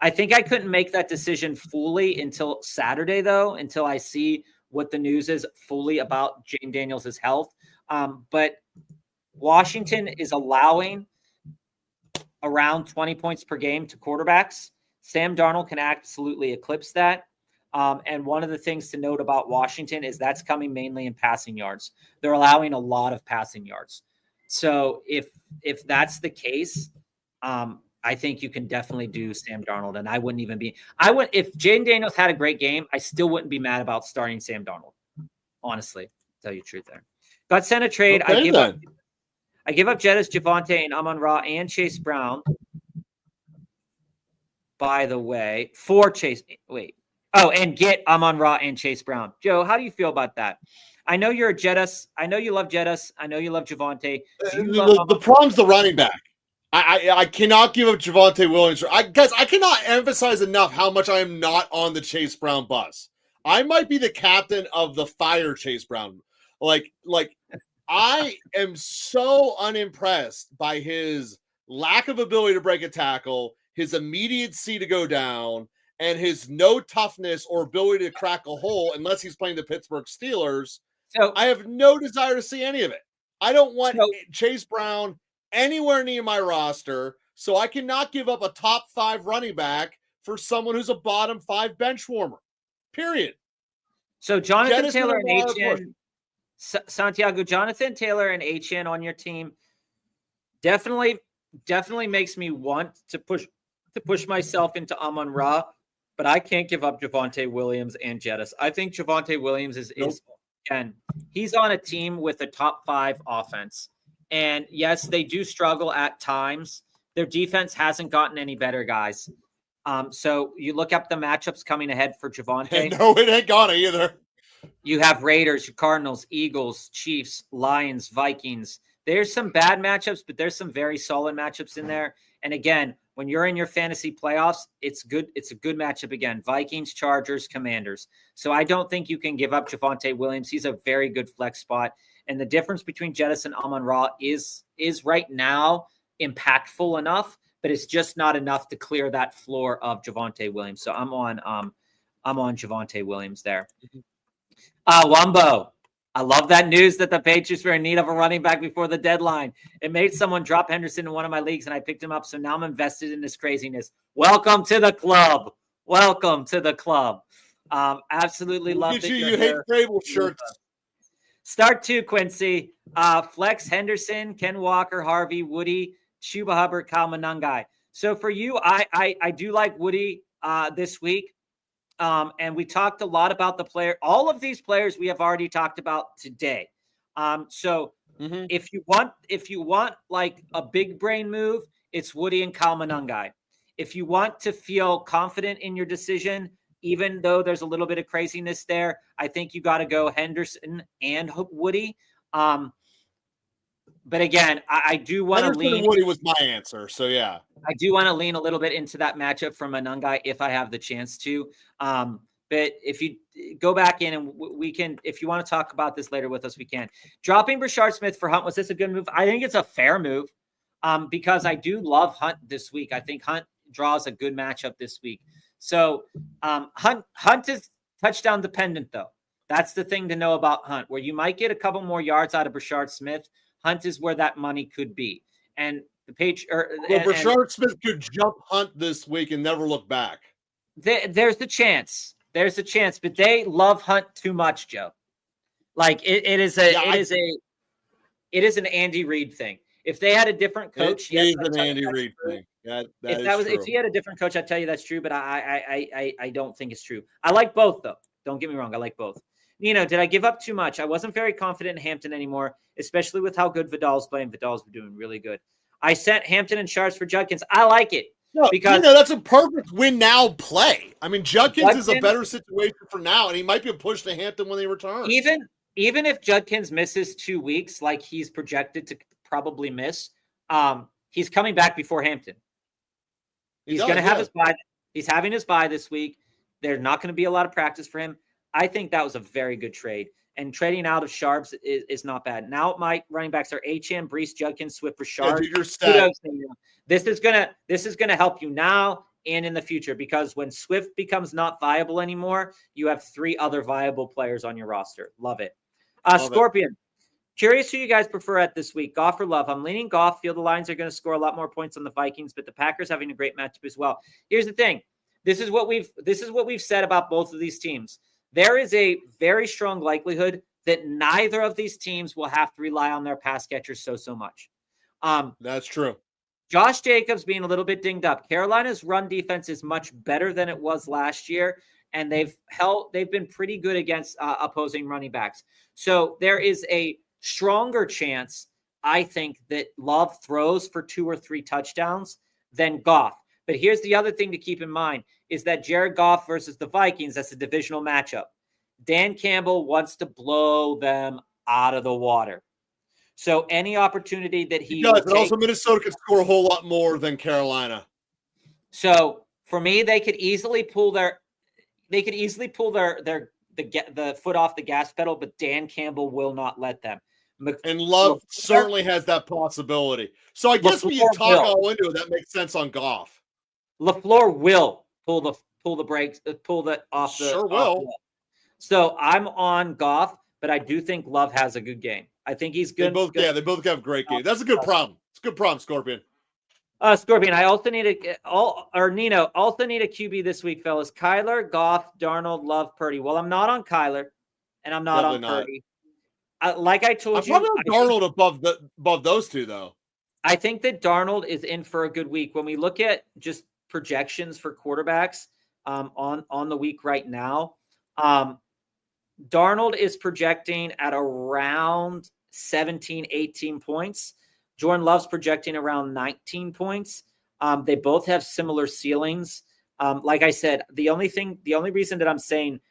I think I couldn't make that decision fully until Saturday, though, until I see what the news is fully about Jaden Daniels' health. But Washington is allowing around 20 points per game to quarterbacks. Sam Darnold can absolutely eclipse that. And one of the things to note about Washington is that's coming mainly in passing yards. They're allowing a lot of passing yards. So if that's the case, I think you can definitely do Sam Darnold. And if Jaden Daniels had a great game, I still wouldn't be mad about starting Sam Darnold. Honestly, tell you the truth there. Got sent a trade. Okay, I give up Jettis, Javonte, and Amon-Ra and Chase Brown. By the way, for Chase. Wait. Oh, and get Amon-Ra and Chase Brown. Joe, how do you feel about that? I know you're a Jettis. I know you love Jettis. I know you love Javonte. The problem's the running back. I cannot give up Javonte Williams. Guys, I cannot emphasize enough how much I am not on the Chase Brown bus. I might be the captain of the fire Chase Brown. Like I am so unimpressed by his lack of ability to break a tackle, his immediacy to go down, and his no toughness or ability to crack a hole unless he's playing the Pittsburgh Steelers. So I have no desire to see any of it. I don't want Chase Brown anywhere near my roster, so I cannot give up a top 5 running back for someone who's a bottom 5 bench warmer. Period. So Jonathan Taylor and HN, Santiago, Jonathan Taylor and HN on your team definitely makes me want to push myself into Amon-Ra, but I can't give up Javonte Williams and Jettis. I think Javonte Williams is again, he's on a team with a top 5 offense. And yes, they do struggle at times. Their defense hasn't gotten any better, guys. So you look up the matchups coming ahead for Javonte. No, it ain't gonna either. You have Raiders, Cardinals, Eagles, Chiefs, Lions, Vikings. There's some bad matchups, but there's some very solid matchups in there. And again, when you're in your fantasy playoffs, it's good. It's a good matchup again. Vikings, Chargers, Commanders. So I don't think you can give up Javonte Williams. He's a very good flex spot. And the difference between Jettis and Amon-Ra is right now impactful enough, but it's just not enough to clear that floor of Javonte Williams. So I'm on Javonte Williams there. Wumbo. I love that news that the Patriots were in need of a running back before the deadline. It made someone drop Henderson in one of my leagues, and I picked him up. So now I'm invested in this craziness. Welcome to the club. Welcome to the club. Absolutely love it. You hate Vrabel shirts. Start 2, Quincy. Flex Henderson, Ken Walker, Harvey, Woody, Chuba Hubbard, Kyle Monangai. So for you, I do like Woody this week. And we talked a lot about the player. All of these players we have already talked about today. So if you want like a big brain move, it's Woody and Kalmanungai. If you want to feel confident in your decision, even though there's a little bit of craziness there, I think you got to go Henderson and Woody. But again, I do want to lean. Woody was my answer, so yeah. I do want to lean a little bit into that matchup from Anungai if I have the chance to. But if you go back in and we can, if you want to talk about this later with us, we can. Dropping Brashard Smith for Hunt, was this a good move? I think it's a fair move because I do love Hunt this week. I think Hunt draws a good matchup this week. So Hunt is touchdown dependent, though. That's the thing to know about Hunt, where you might get a couple more yards out of Brashard Smith. Hunt is where that money could be. And the page, Brashard Smith could jump Hunt this week and never look back. There's the chance. There's a chance, but they love Hunt too much, Joe. Like it is an Andy Reid thing. If they had a different coach, it is an Andy Reid thing. If he had a different coach, I'd tell you that's true, but I don't think it's true. I like both though. Don't get me wrong. I like both. Nino, did I give up too much? I wasn't very confident in Hampton anymore, especially with how good Vidal's playing. Vidal's doing really good. I sent Hampton and Sharps for Judkins. I like it. No, because that's a perfect win now play. I mean, Judkins is a better situation for now, and he might be pushed to Hampton when they return. Even if Judkins misses 2 weeks, like he's projected to probably miss, he's coming back before Hampton. He's going to have his bye. He's having his bye this week. There's not going to be a lot of practice for him. I think that was a very good trade. And trading out of Sharps is not bad. Now my running backs are Achane, Brees, Judkins, Swift, Rashard. This is gonna help you now and in the future, because when Swift becomes not viable anymore, you have 3 other viable players on your roster. Love it. Scorpion. Curious who you guys prefer at this week, Goff or Love? I'm leaning Goff. Feel the Lions are going to score a lot more points on the Vikings, but the Packers having a great matchup as well. Here's the thing. This is what we've said about both of these teams. There is a very strong likelihood that neither of these teams will have to rely on their pass catchers so much. That's true. Josh Jacobs being a little bit dinged up. Carolina's run defense is much better than it was last year, and they've been pretty good against opposing running backs. So there is a stronger chance, I think, that Love throws for 2 or 3 touchdowns than Goff. But here's the other thing to keep in mind is that Jared Goff versus the Vikings, that's a divisional matchup. Dan Campbell wants to blow them out of the water. So any opportunity that he does, but also Minnesota could score a whole lot more than Carolina. So for me, they could easily pull the foot off the gas pedal, but Dan Campbell will not let them. And Love certainly has that possibility. So I guess when you talk all into it, that makes sense on Goff. LaFleur will pull the brakes, pull the off the. Sure will. So I'm on Goff, but I do think Love has a good game. I think he's good. They both have great games. That's a good problem. It's a good problem, Scorpion. Scorpion, I also need Nino also need a QB this week, fellas. Kyler, Goff, Darnold, Love, Purdy. Well, I'm not on Kyler, and I'm not on Purdy. Like I told you, I'm probably Darnold above those two, though. I think that Darnold is in for a good week. When we look at just projections for quarterbacks on the week right now, Darnold is projecting at around 17, 18 points. Jordan Love's projecting around 19 points. They both have similar ceilings. Like I said, the only reason that I'm saying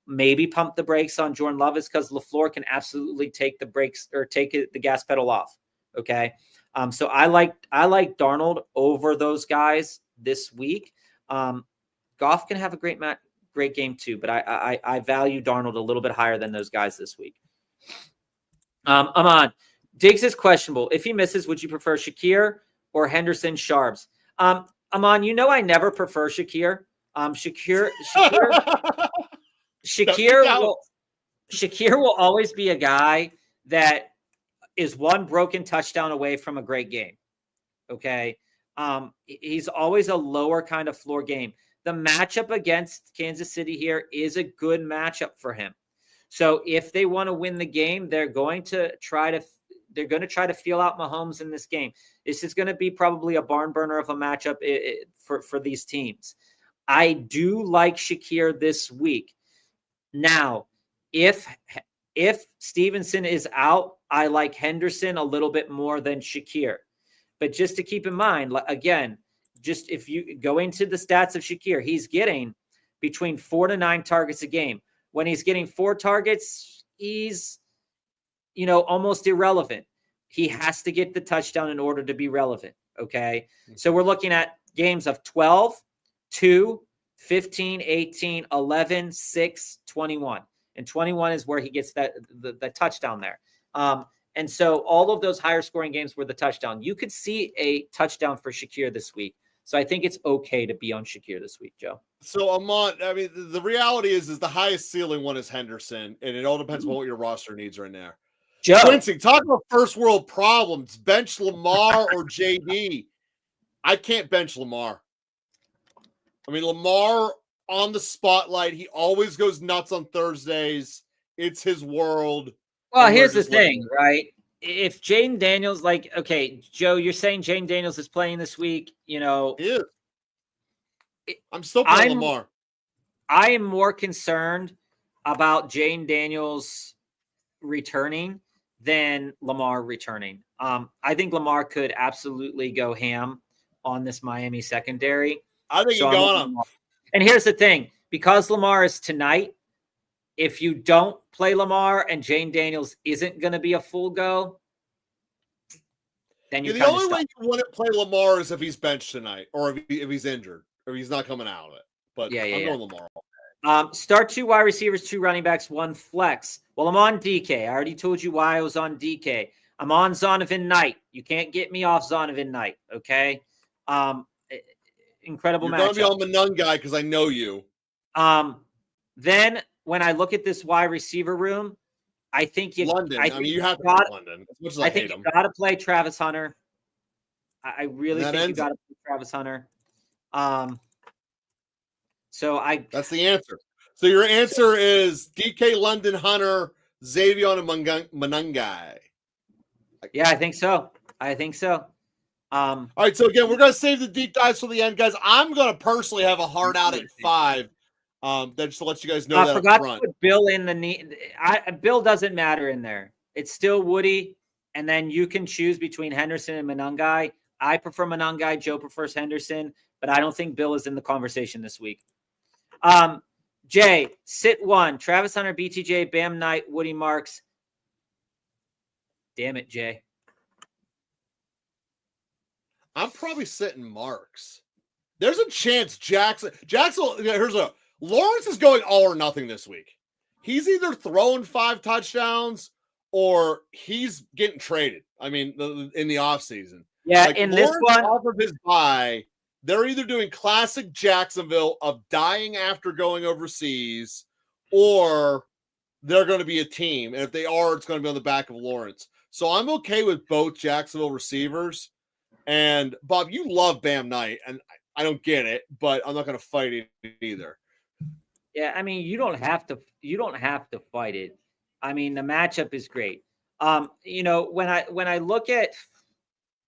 maybe pump the brakes on Jordan Love is because LaFleur can absolutely take the brakes or take the gas pedal off. Okay. So I like Darnold over those guys this week. Goff can have a great game too, but I value Darnold a little bit higher than those guys this week. Amon, Diggs is questionable. If he misses, would you prefer Shakir or Henderson Sharps? Amon, I never prefer Shakir. Shakir will always be a guy that is one broken touchdown away from a great game. Okay. He's always a lower kind of floor game. The matchup against Kansas City here is a good matchup for him. So if they want to win the game, they're going to try to they're going to try to feel out Mahomes in this game. This is going to be probably a barn burner of a matchup for these teams. I do like Shakir this week. Now, if Stevenson is out, I like Henderson a little bit more than Shakir. But just to keep in mind, again, just if you go into the stats of Shakir, he's getting between 4 to 9 targets a game. When he's getting 4 targets, he's, almost irrelevant. He has to get the touchdown in order to be relevant. Okay. So we're looking at games of 12, 2, 15, 18, 11, 6, 21. And 21 is where he gets the touchdown there. And so all of those higher scoring games were the touchdown. You could see a touchdown for Shakir this week. So I think it's okay to be on Shakir this week, Joe. So the reality is the highest ceiling one is Henderson, and it all depends on what your roster needs right now. Joe. Quincy, talk about first world problems. Bench Lamar or JD. I can't bench Lamar. Lamar on the spotlight. He always goes nuts on Thursdays. It's his world. Well, here's the thing, right? If Jaden Daniels, okay, Joe, you're saying Jaden Daniels is playing this week, Yeah. I'm still playing Lamar. I am more concerned about Jaden Daniels returning than Lamar returning. I think Lamar could absolutely go ham on this Miami secondary. I think so. And here's the thing, because Lamar is tonight, if you don't play Lamar and Jaden Daniels isn't going to be a full go, then you the only way you wouldn't play Lamar is if he's benched tonight, or if he's injured, or he's not coming out of it. But I'm going Lamar. Start 2 wide receivers, 2 running backs, 1 flex. Well, I'm on DK. I already told you why I was on DK. I'm on Zonovan Knight. You can't get me off Zonovan Knight, okay? Incredible matchup. You're going to be on Manung guy because I know you. Then when I look at this wide receiver room, I think you have to play London. I think you got to play Travis Hunter. I really think you got to play Travis Hunter. That's the answer. So your answer is DK, London, Hunter, Xavier, and Manungai. Yeah, I think so. All right, so again, we're going to save the deep dives for the end, guys. I'm going to personally have a hard out at 5. Just to let you guys know that I forgot to put Bill in the knee. Bill doesn't matter in there. It's still Woody, and then you can choose between Henderson and Manungai. I prefer Manungai. Joe prefers Henderson, but I don't think Bill is in the conversation this week. Jay, sit 1. Travis Hunter, BTJ, Bam Knight, Woody Marks. Damn it, Jay. I'm probably sitting Marks. There's a chance Jackson. Lawrence is going all or nothing this week. He's either throwing 5 touchdowns or he's getting traded. In the offseason. Yeah, in Lawrence, this one, off of his bye, they're either doing classic Jacksonville of dying after going overseas, or they're going to be a team. And if they are, it's going to be on the back of Lawrence. So I'm okay with both Jacksonville receivers. And Bob, you love Bam Knight, and I don't get it, but I'm not going to fight it either. Yeah, you don't have to fight it. The matchup is great. When I look at,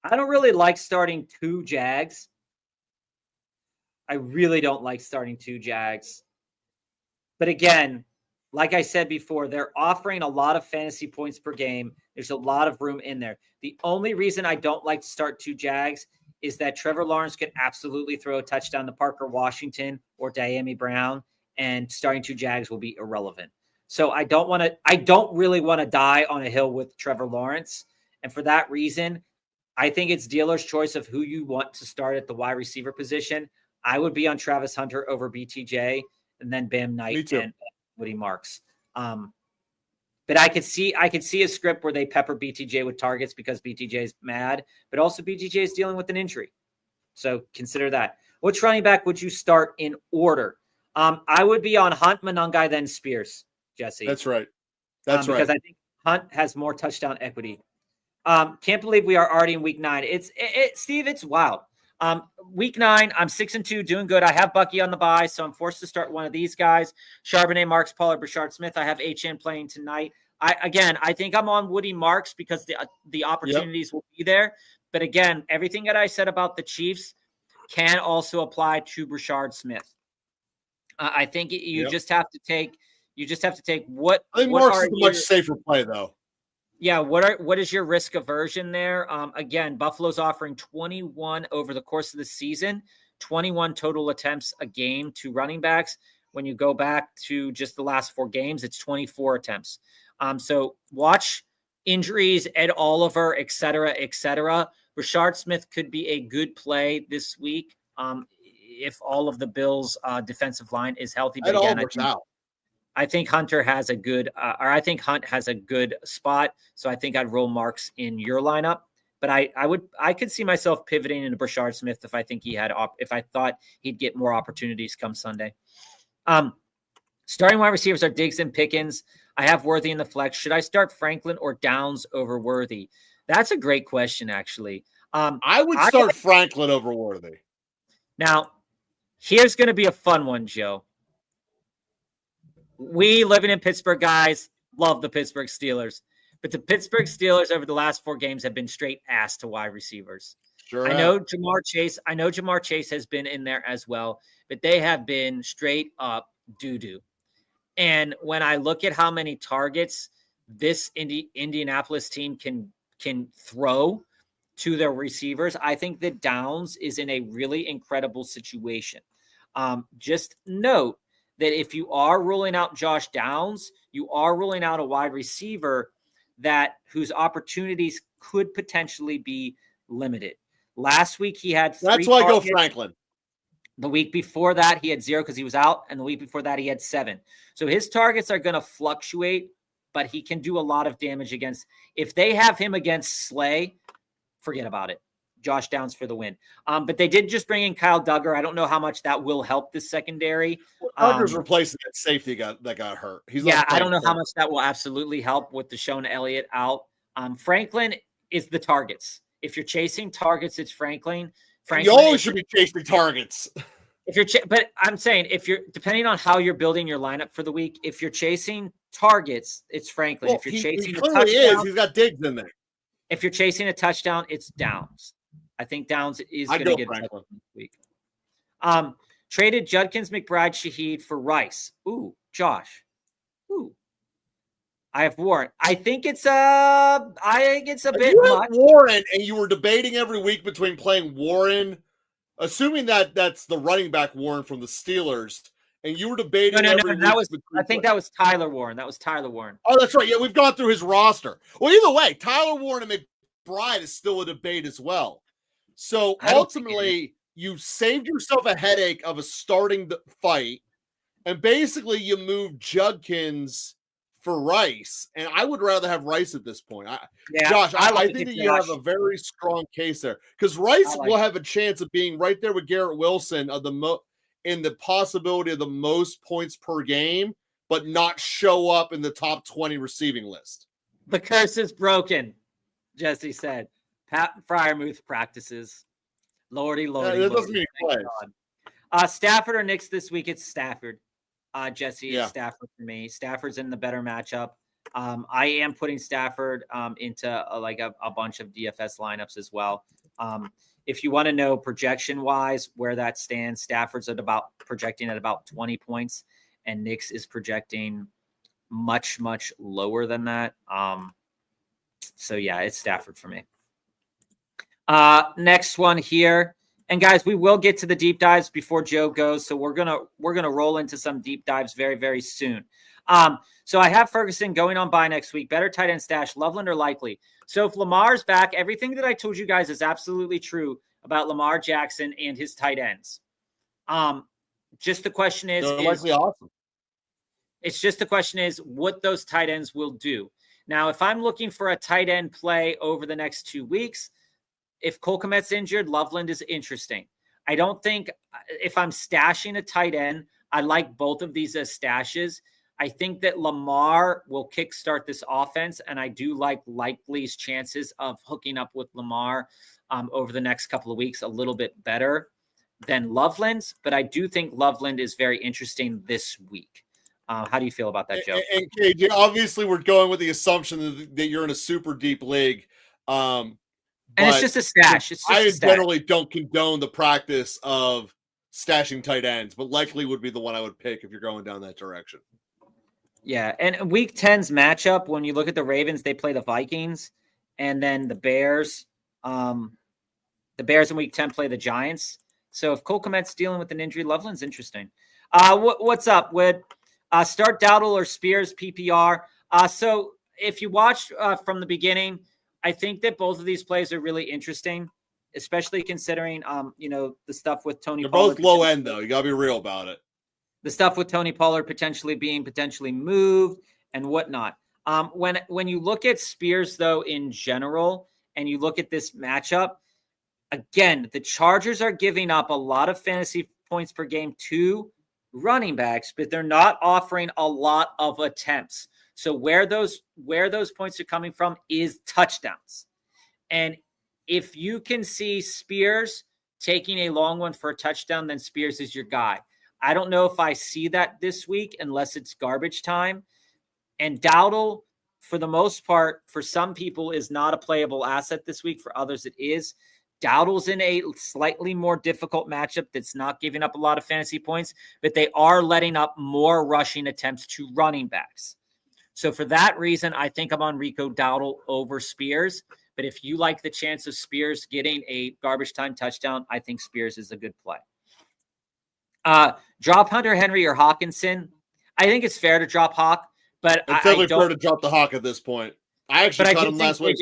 I don't really like starting 2 Jags. I really don't like starting 2 Jags. But again, like I said before, they're offering a lot of fantasy points per game. There's a lot of room in there. The only reason I don't like to start 2 Jags is that Trevor Lawrence could absolutely throw a touchdown to Parker Washington or Diami Brown, and starting 2 Jags will be irrelevant. So I don't really want to die on a hill with Trevor Lawrence. And for that reason, I think it's dealer's choice of who you want to start at the wide receiver position. I would be on Travis Hunter over BTJ, and then Bam Knight and Woody Marks. But I could see a script where they pepper BTJ with targets because BTJ is mad, but also BTJ is dealing with an injury. So consider that. Which running back would you start in order? I would be on Hunt, Manungai, then Spears, Jesse. That's right. Because I think Hunt has more touchdown equity. Can't believe we are already in week 9. Steve, it's wild. Week 9, I'm 6-2, doing good. I have Bucky on the bye, so I'm forced to start one of these guys. Charbonnet, Marks, Pollard, Brashard Smith. I have HN playing tonight. I think I'm on Woody Marks because the opportunities will be there. But again, everything that I said about the Chiefs can also apply to Brashard Smith. I think you just have to take what. I think Marks is a much safer play, though. Yeah, what is your risk aversion there? Again, Buffalo's offering 21 over the course of the season, 21 total attempts a game to running backs. When you go back to just the last 4 games, it's 24 attempts. So watch injuries, Ed Oliver, et cetera, et cetera. Brashard Smith could be a good play this week if all of the Bills' defensive line is healthy. But again, I think Hunt has a good spot. So I think I'd roll Marks in your lineup. But I could see myself pivoting into Brashard Smith if I think if I thought he'd get more opportunities come Sunday. Starting wide receivers are Diggs and Pickens. I have Worthy in the flex. Should I start Franklin or Downs over Worthy? That's a great question, actually. I would start Franklin over Worthy. Now, here's going to be a fun one, Joe. We living in Pittsburgh, guys, love the Pittsburgh Steelers. But the Pittsburgh Steelers over the last 4 games have been straight ass to wide receivers. Sure. I know Jamar Chase has been in there as well, but they have been straight up doo-doo. And when I look at how many targets this Indianapolis team can throw to their receivers, I think that Downs is in a really incredible situation. Just note that if you are ruling out Josh Downs, you are ruling out a wide receiver whose opportunities could potentially be limited. Last week he had 3 That's why targets. I go Franklin. The week before that, he had 0 because he was out. And the week before that, he had 7. So his targets are going to fluctuate, but he can do a lot of damage against. If they have him against Slay, forget about it. Josh Downs for the win. But they did just bring in Kyle Duggar. I don't know how much that will help this secondary. Duggar's replacing that safety that got hurt. I don't know how much that will absolutely help with Deshaun Elliott out. Franklin is the targets. If you're chasing targets, it's Franklin. You always should be chasing targets. But I'm saying depending on how you're building your lineup for the week, if you're chasing targets, it's Franklin. If you're chasing a touchdown, he's got Diggs in there. If you're chasing a touchdown, it's Downs. I think Downs is going to get Franklin this week. Traded Judkins, McBride, Shaheed for Rice. Ooh, Josh. Ooh. I have Warren. I think it's a bit much. Warren, and you were debating every week between playing Warren, assuming that's the running back Warren from the Steelers, and you were debating. No. I think that was Tyler Warren. That was Tyler Warren. Oh, that's right. Yeah, we've gone through his roster. Well, either way, Tyler Warren and McBride is still a debate as well. So ultimately, you saved yourself a headache of starting the fight, and basically you moved Judkins for Rice, and I would rather have Rice at this point. Josh, I think that you have a very strong case there because Rice will have a chance of being right there with Garrett Wilson in the possibility of the most points per game, but not show up in the top 20 receiving list. The curse is broken, Jesse said. Pat Fryermuth practices. Lordy. That doesn't mean he plays. Stafford or Knicks this week? It's Stafford. Jesse is Stafford for me. Stafford's in the better matchup. I am putting Stafford into a bunch of DFS lineups as well. If you want to know projection-wise where that stands, Stafford's projecting at about 20 points, and Knicks is projecting much, much lower than that. So yeah, it's Stafford for me. Next one here. And guys, we will get to the deep dives before Joe goes. So we're gonna roll into some deep dives very, very soon. So I have Ferguson going on bye next week. Better tight end stash, Loveland or Likely. So if Lamar's back, everything that I told you guys is absolutely true about Lamar Jackson and his tight ends. Just the question is awesome. It's just the question is what those tight ends will do. Now, if I'm looking for a tight end play over the next 2 weeks, if Cole Kmet's injured, Loveland is interesting. I don't think if I'm stashing a tight end, I like both of these as stashes. I think that Lamar will kickstart this offense, and I do like Likely's chances of hooking up with Lamar over the next couple of weeks a little bit better than Loveland's, but I do think Loveland is very interesting this week. How do you feel about that, Joe? And KJ, obviously, we're going with the assumption that you're in a super deep league. And it's just a stash. I generally don't condone the practice of stashing tight ends, but likely would be the one I would pick if you're going down that direction. Yeah, and Week 10's matchup, when you look at the Ravens, they play the Vikings, and then the Bears. The Bears in Week 10 play the Giants. So if Cole Kmet's dealing with an injury, Loveland's interesting. What's up with start Dowdle or Spears PPR? So if you watched from the beginning, I think that both of these plays are really interesting, especially considering the stuff with Tony They're Pollard. both low end, though. You got to be real about it. The stuff with Tony Pollard potentially moved and whatnot. When you look at Spears, though, in general, and you look at this matchup, again, the Chargers are giving up a lot of fantasy points per game to running backs, but they're not offering a lot of attempts. So where those points are coming from is touchdowns. And if you can see Spears taking a long one for a touchdown, then Spears is your guy. I don't know if I see that this week unless it's garbage time. And Dowdle, for the most part, for some people, is not a playable asset this week. For others, it is. Dowdle's in a slightly more difficult matchup that's not giving up a lot of fantasy points, but they are letting up more rushing attempts to running backs. So for that reason, I think I'm on Rico Dowdle over Spears. But if you like the chance of Spears getting a garbage time touchdown, I think Spears is a good play. Drop Hunter Henry or Hawkinson. I think it's fair to drop Hawk, but it's definitely fair to drop the Hawk at this point. I actually cut him last week.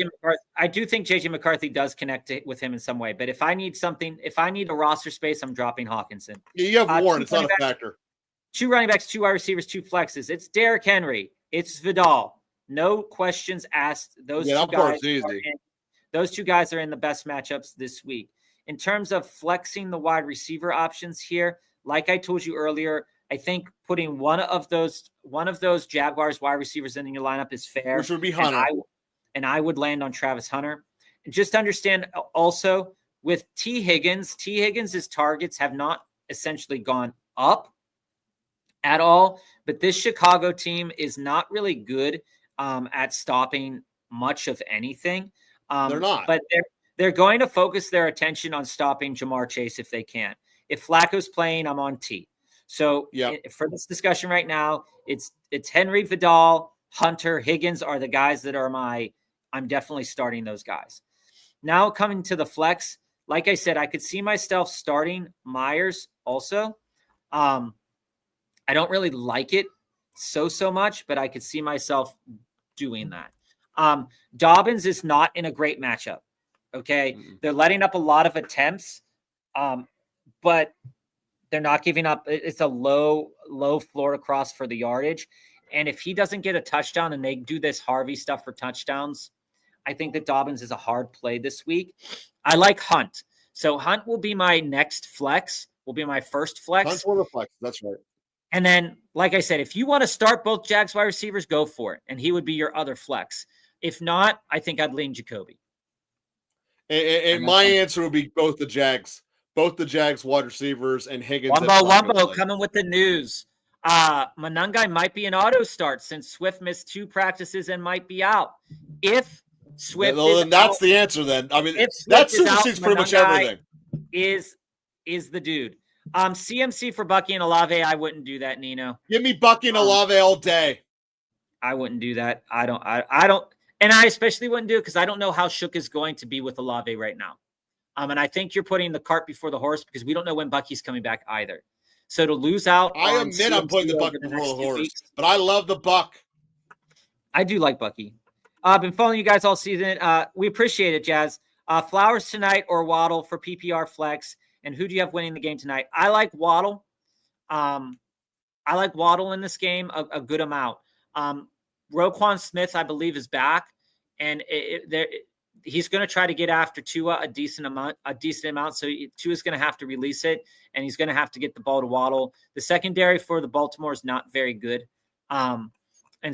I do think JJ McCarthy does connect with him in some way, but if I need a roster space, I'm dropping Hawkinson. Yeah, you have Warren. It's not a factor. 2 running backs, 2 wide receivers, 2 flexes. It's Derrick Henry. It's Vidal. No questions asked. Those two guys are in the best matchups this week. In terms of flexing the wide receiver options here, like I told you earlier, I think putting one of those Jaguars wide receivers in your lineup is fair. Which would be Hunter. And I would land on Travis Hunter. And just understand also with T. Higgins' targets have not essentially gone up at all. But this Chicago team is not really good at stopping much of anything. They're not. But they're going to focus their attention on stopping Jamar Chase if they can. If Flacco's playing, I'm on T. So for this discussion right now, it's Henry, Vidal, Hunter, Higgins are the guys that are I'm definitely starting those guys. Now coming to the flex, like I said, I could see myself starting Myers also. I don't really like it so much, but I could see myself doing that. Dobbins is not in a great matchup. Okay. Mm-hmm. They're letting up a lot of attempts, but they're not giving up. It's a low floor across for the yardage. And if he doesn't get a touchdown and they do this Harvey stuff for touchdowns, I think that Dobbins is a hard play this week. I like Hunt. So Hunt will be my next flex, will be my first flex. Hunt's one of the flex. That's right. And then, like I said, if you want to start both Jags wide receivers, go for it. And he would be your other flex. If not, I think I'd lean Jacoby. And my answer would be both the Jags wide receivers and Higgins. Wumbo coming with the news. Monangai might be an auto start since Swift missed 2 practices and might be out. If Swift then that's out, the answer then. I mean, that supersedes pretty much everything. Is the dude. CMC for Bucky and Olave, I wouldn't do that, Nino. Give me Bucky and Olave all day. I wouldn't do that. I don't. And I especially wouldn't do it because I don't know how Shook is going to be with Olave right now. And I think you're putting the cart before the horse because we don't know when Bucky's coming back either. So to lose out, I admit I'm putting the Buck before the horse, but I love the Buck. I do like Bucky. I've been following you guys all season. We appreciate it, Jazz. Flowers tonight or Waddle for PPR flex, and who do you have winning the game tonight? I like Waddle. I like Waddle in this game a good amount. Roquan Smith, I believe, is back, and he's going to try to get after Tua a decent amount. So Tua's going to have to release it, and he's going to have to get the ball to Waddle. The secondary for the Baltimore is not very good. And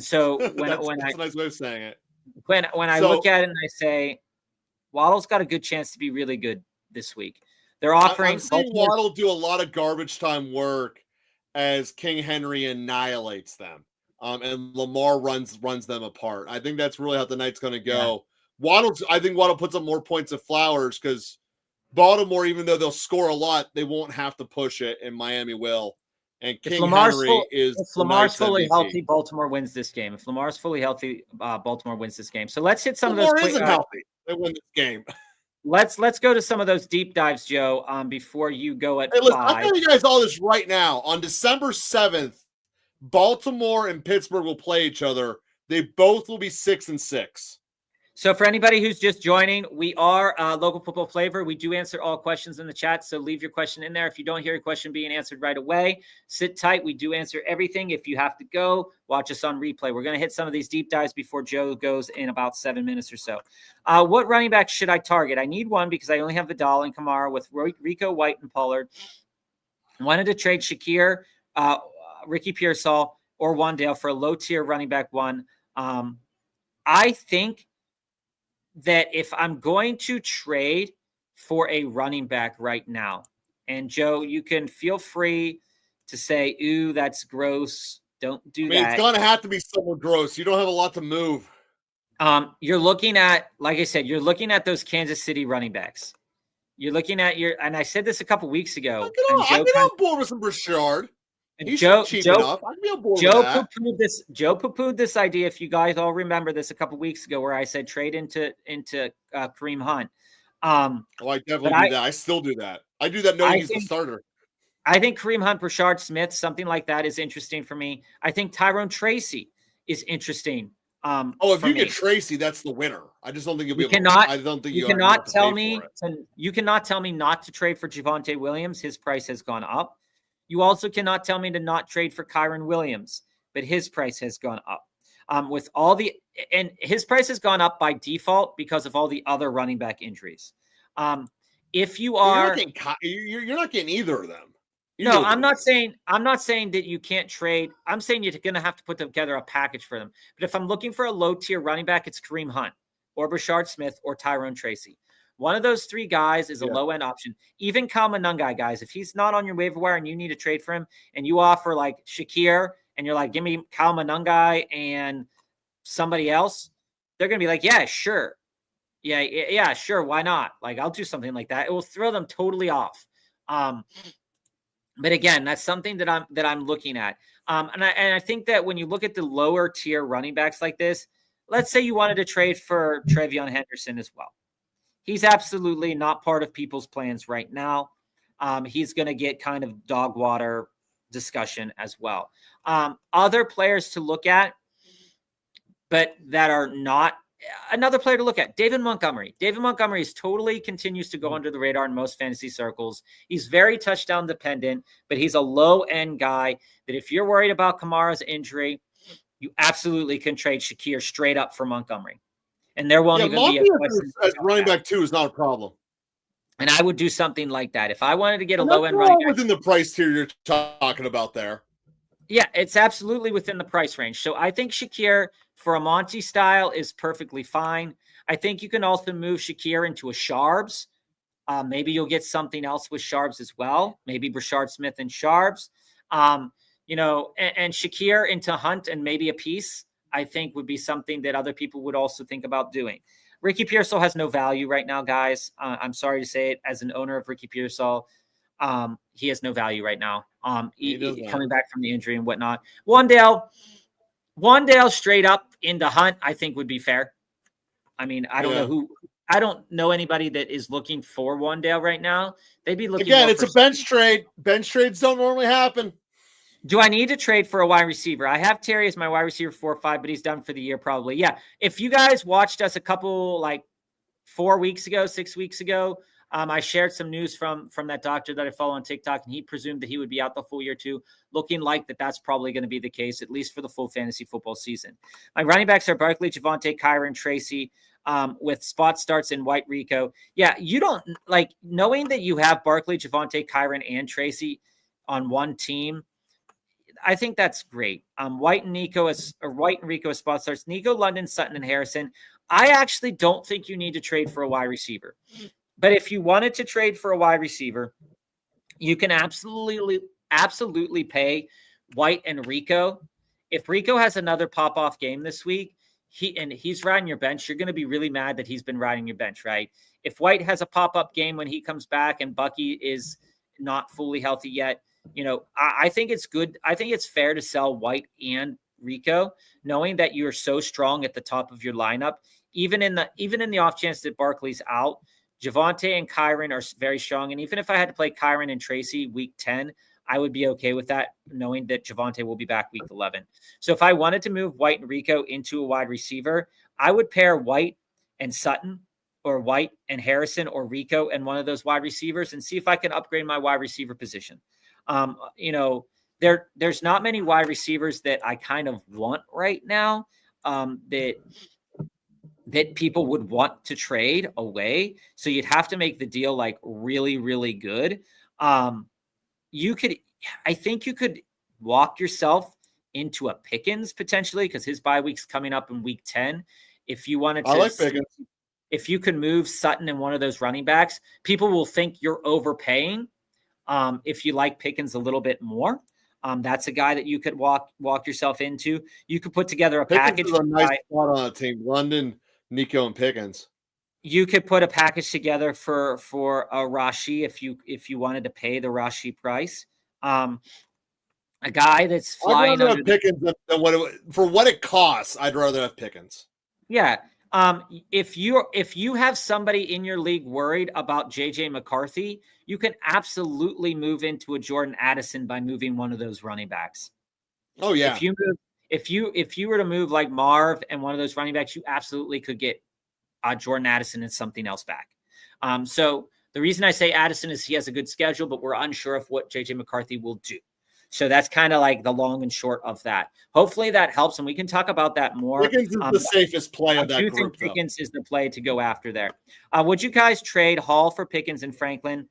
so that's a nice way of saying it. When I look at it and I say, Waddle's got a good chance to be really good this week. They're offering. I'm seeing Waddle do a lot of garbage time work as King Henry annihilates them. And Lamar runs them apart. I think that's really how the night's going to go. Yeah. I think Waddle puts up more points of Flowers because Baltimore, even though they'll score a lot, they won't have to push it, and Miami will. And King Henry is if Lamar's fully healthy, Baltimore wins this game. If Lamar's fully healthy, Baltimore wins this game. So let's hit some of those. Lamar isn't healthy. They win this game. Let's go to some of those deep dives, Joe. Before you go at 5. I'm telling you guys all this right now. On December 7th, Baltimore and Pittsburgh will play each other. They both will be 6-6. So for anybody who's just joining, we are Local Football Flavor. We do answer all questions in the chat, so leave your question in there. If you don't hear your question being answered right away, sit tight. We do answer everything. If you have to go, watch us on replay. We're going to hit some of these deep dives before Joe goes in about 7 minutes or so. What running back should I target? I need one because I only have Vidal and Kamara with Rico, White, and Pollard. I wanted to trade Shakir, Ricky Pearsall, or Wandale for a low-tier running back one. I think that if I'm going to trade for a running back right now, and Joe, you can feel free to say, ooh, that's gross. Don't do that. It's going to have to be somewhat gross. You don't have a lot to move. You're looking at, like I said, you're looking at those Kansas City running backs. You're looking at and I said this a couple weeks ago. I've been on board with some Brashard. He's cheap enough. Joe poo-pooed this idea. If you guys all remember this a couple weeks ago, where I said trade into Kareem Hunt. I definitely do that. I still do that. I do that knowing he's the starter. I think Kareem Hunt, Brashard Smith, something like that is interesting for me. I think Tyrone Tracy is interesting. If you get Tracy, that's the winner. I just don't think you'll be able to. I don't think you cannot tell me. You cannot tell me not to trade for Javonte Williams. His price has gone up. You also cannot tell me to not trade for Kyron Williams, but his price has gone up. And his price has gone up by default because of all the other running back injuries. If you are, you're not getting either of them. No, I'm not saying that you can't trade. I'm saying you're going to have to put together a package for them. But if I'm looking for a low tier running back, it's Kareem Hunt or Brashard Smith or Tyrone Tracy. One of those three guys is a low-end option. Even Kyle Monangai, guys, if he's not on your waiver wire and you need to trade for him and you offer like Shakir and you're like, give me Kyle Monangai and somebody else, they're going to be like, yeah, sure. Yeah, sure. Why not? Like, I'll do something like that. It will throw them totally off. But again, that's something that I'm looking at. And I think that when you look at the lower tier running backs like this, let's say you wanted to trade for Trevion Henderson as well. He's absolutely not part of people's plans right now. He's going to get kind of dog water discussion as well. Other players to look at, but that are not another player to look at, David Montgomery. David Montgomery continues to go under the radar in most fantasy circles. He's very touchdown dependent, but he's a low end guy that if you're worried about Kamara's injury, you absolutely can trade Shakir straight up for Montgomery. And there won't even be a question. As running back 2 is not a problem. And I would do something like that. If I wanted to get a low-end running back. Within the price tier you're talking about there. Yeah, it's absolutely within the price range. So I think Shakir for a Monty style is perfectly fine. I think you can also move Shakir into a Sharbs. Maybe you'll get something else with Sharbs as well. Maybe Brashard Smith and Sharbs. And Shakir into Hunt and maybe a piece, I think would be something that other people would also think about doing. Ricky Pearsall has no value right now, guys. I'm sorry to say it. As an owner of Ricky Pearsall, he has no value right now. He coming back from the injury and whatnot. Wandale straight up into Hunt, I think would be fair. I mean, I don't know anybody that is looking for Wandale right now. They'd be looking again. It's a bench trade. Bench trades don't normally happen. Do I need to trade for a wide receiver? I have Terry as my wide receiver 4 or 5, but he's done for the year probably. Yeah. If you guys watched us a couple, like 6 weeks ago, I shared some news from that doctor that I follow on TikTok, and he presumed that he would be out the full year too, looking like that's probably going to be the case, at least for the full fantasy football season. My running backs are Barkley, Javonte, Kyron, Tracy, with spot starts in White Rico. Yeah, you don't like knowing that you have Barkley, Javonte, Kyron, and Tracy on one team. I think that's great. White and Rico as spot starts. Nico, London, Sutton, and Harrison. I actually don't think you need to trade for a wide receiver. But if you wanted to trade for a wide receiver, you can absolutely absolutely pay White and Rico. If Rico has another pop-off game this week, he's riding your bench, you're going to be really mad that he's been riding your bench, right? If White has a pop-up game when he comes back and Bucky is not fully healthy yet, I think it's good. I think it's fair to sell White and Rico, knowing that you're so strong at the top of your lineup. Even in the off chance that Barkley's out, Javonte and Kyron are very strong. And even if I had to play Kyron and Tracy week 10, I would be okay with that, knowing that Javonte will be back week 11. So if I wanted to move White and Rico into a wide receiver, I would pair White and Sutton, or White and Harrison, or Rico and one of those wide receivers, and see if I can upgrade my wide receiver position. There's not many wide receivers that I kind of want right now that people would want to trade away. So you'd have to make the deal like really, really good. I think you could walk yourself into a Pickens potentially, because his bye week's coming up in week 10. If you wanted to, I like Pickens. If you can move Sutton and one of those running backs, people will think you're overpaying. If you like Pickens a little bit more, that's a guy that you could walk yourself into. You could put together a package. Is a nice spot on a team. London, Nico, and Pickens. You could put a package together for a Rashi if you wanted to pay the Rashi price. A guy that's flying under Pickens than for what it costs. I'd rather have Pickens. Yeah. If you have somebody in your league worried about JJ McCarthy, you can absolutely move into a Jordan Addison by moving one of those running backs. Oh yeah. If you were to move like Marv and one of those running backs, you absolutely could get Jordan Addison and something else back. So the reason I say Addison is he has a good schedule, but we're unsure of what JJ McCarthy will do. So that's kind of like the long and short of that. Hopefully that helps, and we can talk about that more. Pickens is the safest play of that group. I do think Pickens is the play to go after there. Would you guys trade Hall for Pickens and Franklin?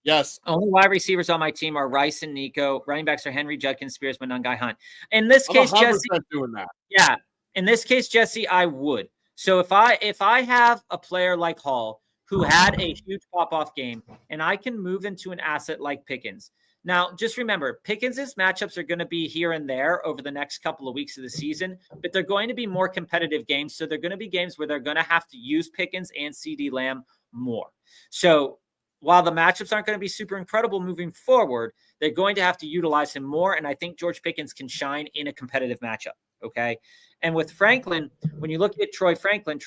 Yes. Only wide receivers on my team are Rice and Nico. Running backs are Henry, Judkins, Spears, Monungai, Hunt. In this case, Jesse, doing that. Yeah. In this case, Jesse, I would. So if I have a player like Hall who had a huge pop-off game, and I can move into an asset like Pickens. Now, just remember, Pickens' matchups are going to be here and there over the next couple of weeks of the season, but they're going to be more competitive games. So they're going to be games where they're going to have to use Pickens and CeeDee Lamb more. So while the matchups aren't going to be super incredible moving forward, they're going to have to utilize him more. And I think George Pickens can shine in a competitive matchup. Okay. And with Franklin, when you look at Troy Franklin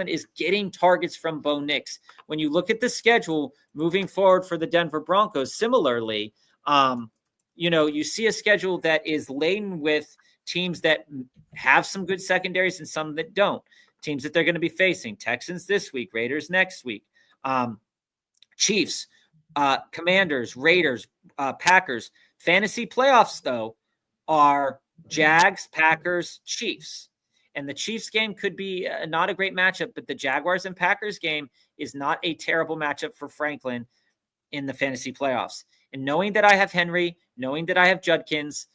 is getting targets from Bo Nix. When you look at the schedule moving forward for the Denver Broncos, similarly, you see a schedule that is laden with teams that have some good secondaries and some that don't. Teams that they're going to be facing: Texans this week, Raiders next week, Chiefs, Commanders, Raiders, Packers. Fantasy playoffs, though, are Jags, Packers, Chiefs. And the Chiefs game could be not a great matchup, but the Jaguars and Packers game is not a terrible matchup for Franklin in the fantasy playoffs. And knowing that I have Henry, knowing that I have Judkins,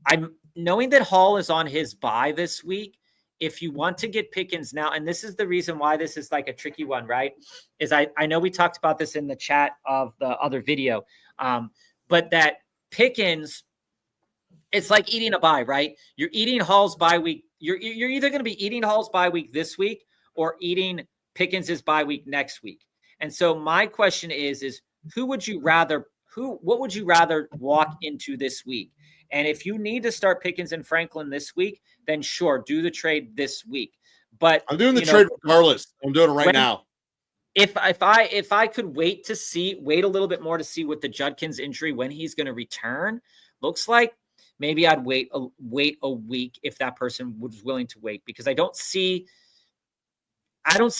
I'm knowing that Hall is on his bye this week. If you want to get Pickens now, and this is the reason why this is like a tricky one, right? Is I know we talked about this in the chat of the other video, but that Pickens, it's like eating a bye, right? You're eating Hall's bye week. You're either going to be eating Hall's bye week this week or eating Pickens's bye week next week. And so my question is what would you rather walk into this week? And if you need to start Pickens and Franklin this week, then sure, do the trade this week. But I'm doing the trade regardless. I'm doing it right now. If I could wait a little bit more to see what the Judkins injury, when he's going to return, looks like, maybe I'd wait a week if that person was willing to wait, because I don't see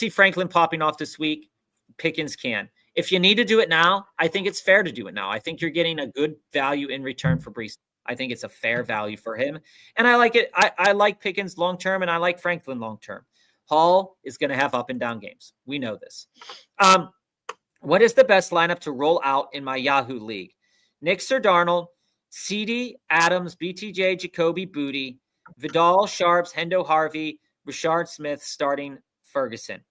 Franklin popping off this week. Pickens can. If you need to do it now, I think it's fair to do it now. I think you're getting a good value in return for Brees. I think it's a fair value for him. And I like it. I like Pickens long-term, and I like Franklin long-term. Hall is going to have up and down games. We know this. What is the best lineup to roll out in my Yahoo league? Nix or Darnold, CD, Adams, BTJ, Jacoby, Booty, Vidal, Sharps, Hendo, Harvey, Rashard Smith, starting Ferguson.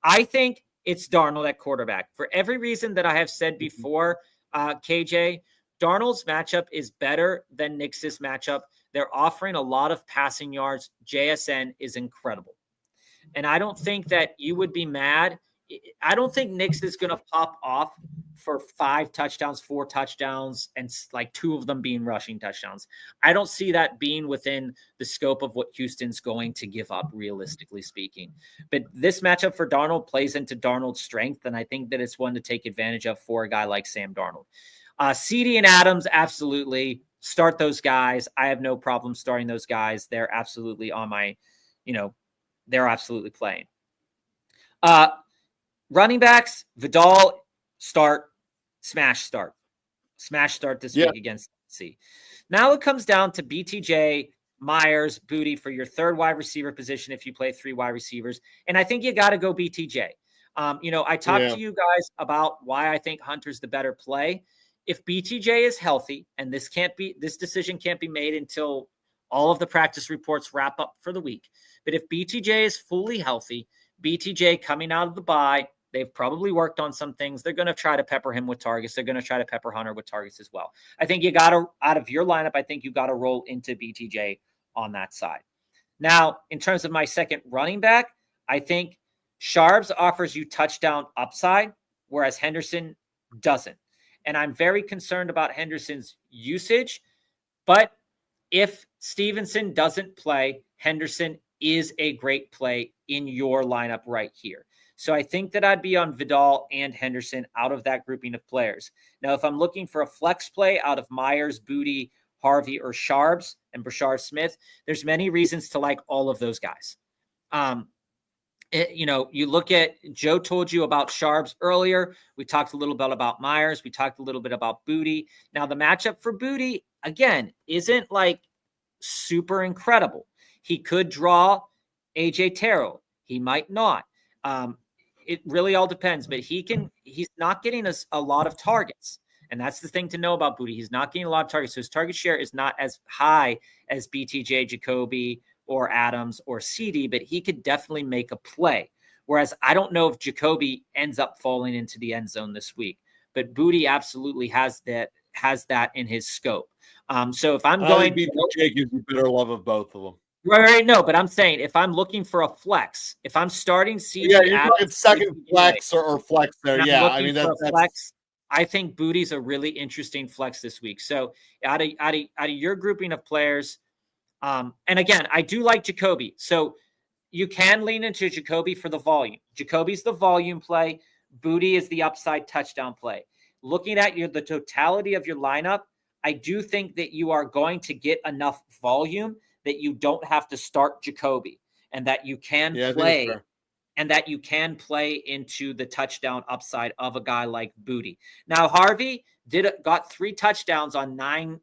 I think it's Darnold at quarterback. For every reason that I have said before, KJ, Darnold's matchup is better than Knicks' matchup, they're offering a lot of passing yards. JSN is incredible. And I don't think that you would be mad. I don't think Knicks is going to pop off for 5 touchdowns, 4 touchdowns, and like 2 of them being rushing touchdowns. I don't see that being within the scope of what Houston's going to give up, realistically speaking. But this matchup for Darnold plays into Darnold's strength, and I think that it's one to take advantage of for a guy like Sam Darnold. CD and Adams, absolutely. Start those guys. I have no problem starting those guys. They're absolutely on my, they're absolutely playing. Running backs, Vidal, smash start this week against C. Now it comes down to BTJ, Myers, Booty for your 3rd wide receiver position if you play 3 wide receivers. And I think you got to go BTJ. I talked to you guys about why I think Hunter's the better play. If BTJ is healthy, and this decision can't be made until all of the practice reports wrap up for the week. But if BTJ is fully healthy, BTJ coming out of the bye, they've probably worked on some things. They're going to try to pepper him with targets. They're going to try to pepper Hunter with targets as well. I think you got to, out of your lineup, I think you got to roll into BTJ on that side. Now, in terms of my second running back, I think Sharps offers you touchdown upside, whereas Henderson doesn't. And I'm very concerned about Henderson's usage. But if Stevenson doesn't play, Henderson is a great play in your lineup right here. So I think that I'd be on Vidal and Henderson out of that grouping of players. Now, if I'm looking for a flex play out of Myers, Booty, Harvey, or Sharps and Brashard Smith, there's many reasons to like all of those guys. You look at, Joe told you about Sharps earlier. We talked a little bit about Myers. We talked a little bit about Booty. Now, the matchup for Booty, again, isn't like super incredible. He could draw AJ Terrell. He might not. It really all depends, but he's not getting us a lot of targets. And that's the thing to know about Booty. He's not getting a lot of targets. So his target share is not as high as BTJ, Jacoby, or Adams or CD, but he could definitely make a play. Whereas I don't know if Jacoby ends up falling into the end zone this week, but Booty absolutely has that in his scope. So if I'm going, BTJ gives you better love of both of them. Right. No, but I'm saying if I'm looking for a flex, if I'm starting CD, you're talking second flex or flex there. Yeah, I mean that's flex. I think Booty's a really interesting flex this week. So out of your grouping of players. And again, I do like Jacoby. So you can lean into Jacoby for the volume. Jacoby's the volume play. Booty is the upside touchdown play. Looking at the totality of your lineup, I do think that you are going to get enough volume that you don't have to start Jacoby and that you can play into the touchdown upside of a guy like Booty. Now, Harvey got 3 touchdowns on nine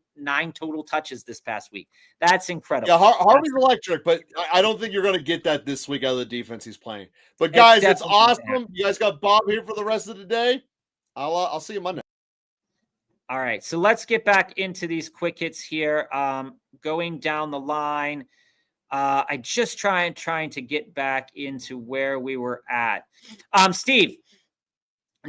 total touches this past week. That's incredible. Yeah, Harvey's electric, but I don't think you're going to get that this week out of the defense he's playing. But guys, it's awesome. You guys got Bob here for the rest of the day. I'll see you Monday. All right, so let's get back into these quick hits here. Going down the line, I just trying to get back into where we were at. Steve,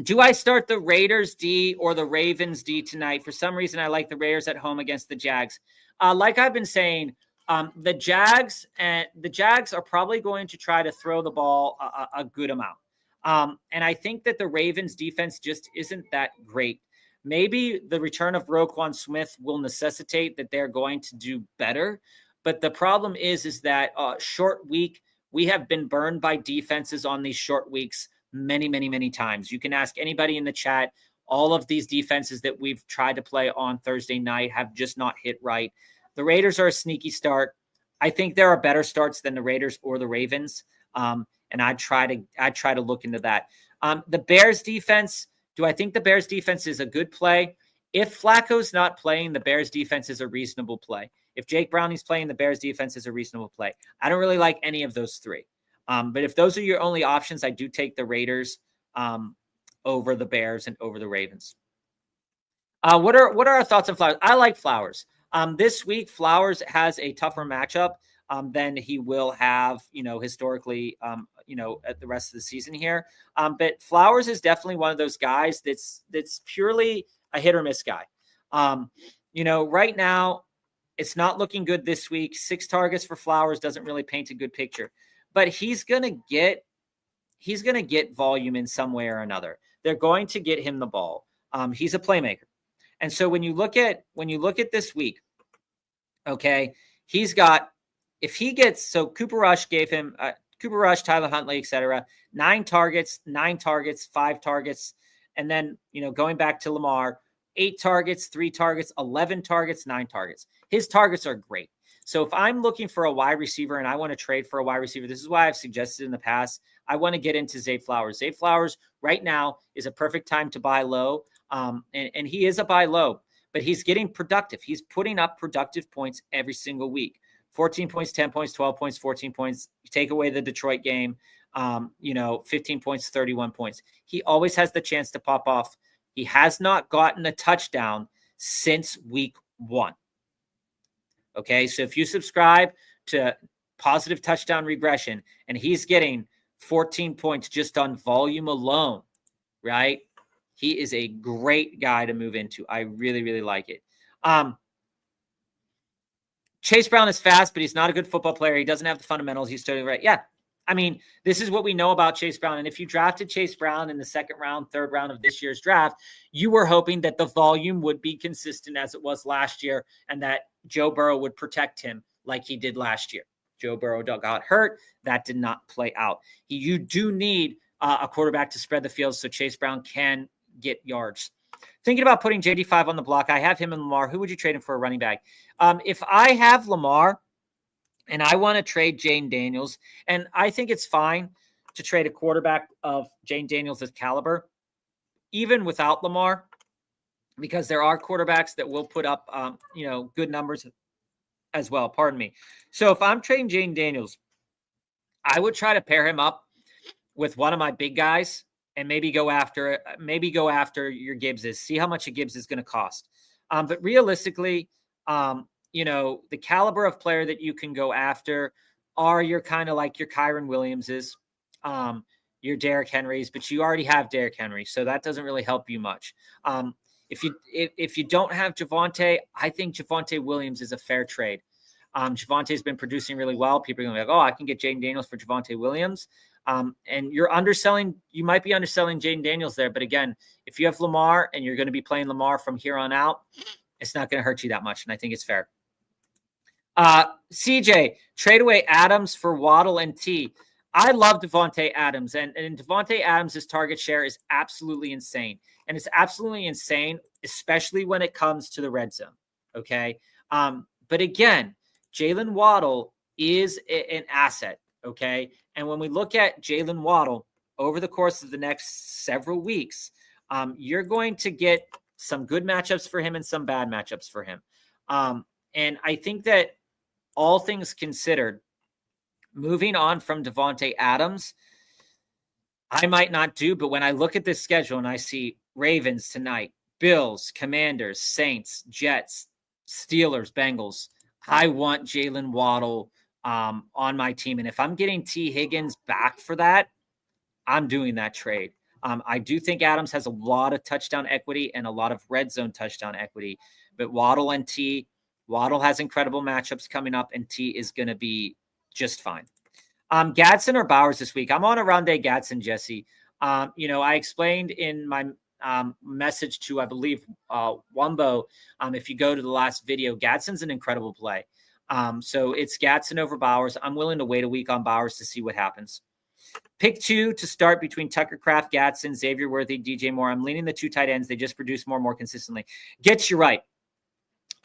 do I start the Raiders D or the Ravens D tonight? For some reason, I like the Raiders at home against the Jags. Like I've been saying, the Jags are probably going to try to throw the ball a good amount. And I think that the Ravens defense just isn't that great. Maybe the return of Roquan Smith will necessitate that they're going to do better. But the problem is that short week, we have been burned by defenses on these short weeks many, many, many times. You can ask anybody in the chat. All of these defenses that we've tried to play on Thursday night have just not hit right. The Raiders are a sneaky start. I think there are better starts than the Raiders or the Ravens. And I'd try to look into that. The Bears defense, do I think the Bears defense is a good play? If Flacco's not playing, the Bears defense is a reasonable play. If Jake Browning's playing, the Bears defense is a reasonable play. I don't really like any of those 3. But if those are your only options, I do take the Raiders over the Bears and over the Ravens. What are our thoughts on Flowers? I like Flowers. This week, Flowers has a tougher matchup than he will have, historically, at the rest of the season here. But Flowers is definitely one of those guys that's purely a hit or miss guy. Right now, it's not looking good this week. 6 targets for Flowers doesn't really paint a good picture, but he's going to get volume in some way or another. They're going to get him the ball. He's a playmaker. And so when you look at this week, okay, he's got, if he gets, so Cooper Rush gave him Cooper Rush, Tyler Huntley, etc. 9 targets, 5 targets. And then, going back to Lamar, 8 targets, 3 targets, 11 targets, 9 targets. His targets are great. So if I'm looking for a wide receiver and I want to trade for a wide receiver, this is why I've suggested in the past, I want to get into Zay Flowers. Zay Flowers right now is a perfect time to buy low. And he is a buy low, but he's getting productive. He's putting up productive points every single week. 14 points, 10 points, 12 points, 14 points. You take away the Detroit game, 15 points, 31 points. He always has the chance to pop off. He has not gotten a touchdown since week 1. Okay, so if you subscribe to Positive Touchdown Regression and he's getting 14 points just on volume alone, right? He is a great guy to move into. I really, really like it. Chase Brown is fast, but he's not a good football player. He doesn't have the fundamentals. He's totally right. Yeah. I mean, this is what we know about Chase Brown. And if you drafted Chase Brown in the 2nd round, 3rd round of this year's draft, you were hoping that the volume would be consistent as it was last year and that Joe Burrow would protect him like he did last year. Joe Burrow got hurt. That did not play out. You do need a quarterback to spread the field so Chase Brown can get yards. Thinking about putting JD5 on the block, I have him and Lamar. Who would you trade him for a running back? If I have Lamar and I want to trade Jane Daniels, and I think it's fine to trade a quarterback of Jane Daniels' caliber, even without Lamar, because there are quarterbacks that will put up, good numbers as well. Pardon me. So if I'm trading Jane Daniels, I would try to pair him up with one of my big guys and maybe go after your Gibbses. See how much a Gibbs is going to cost. But realistically, the caliber of player that you can go after are your kind of like your Kyron Williamses, your Derrick Henrys, but you already have Derrick Henry, so that doesn't really help you much. If you don't have Javonte, I think Javonte Williams is a fair trade. Javante's been producing really well. People are going to be like, oh, I can get Jaden Daniels for Javonte Williams. And you might be underselling Jaden Daniels there. But again, if you have Lamar and you're going to be playing Lamar from here on out, it's not going to hurt you that much. And I think it's fair. CJ, trade away Adams for Waddle and T. I love Devontae Adams, and Devontae Adams' target share is absolutely insane. And it's absolutely insane, especially when it comes to the red zone. Okay. But again, Jalen Waddle is an asset. Okay. And when we look at Jalen Waddle over the course of the next several weeks, you're going to get some good matchups for him and some bad matchups for him. And I think that all things considered, moving on from Devontae Adams, I might not do, but when I look at this schedule and I see Ravens tonight, Bills, Commanders, Saints, Jets, Steelers, Bengals, I want Jalen Waddle on my team. And if I'm getting T. Higgins back for that, I'm doing that trade. I do think Adams has a lot of touchdown equity and a lot of red zone touchdown equity, but Waddle has incredible matchups coming up, and T is going to be just fine. Gadsden or Bowers this week? I'm on a Rondé Gadsden, Jesse. I explained in my message to, I believe, Wumbo, if you go to the last video, Gadsden's an incredible play. So it's Gadsden over Bowers. I'm willing to wait a week on Bowers to see what happens. Pick 2 to start between Tucker Kraft, Gadsden, Xavier Worthy, DJ Moore. I'm leaning the 2 tight ends. They just produce more consistently. Gets you right.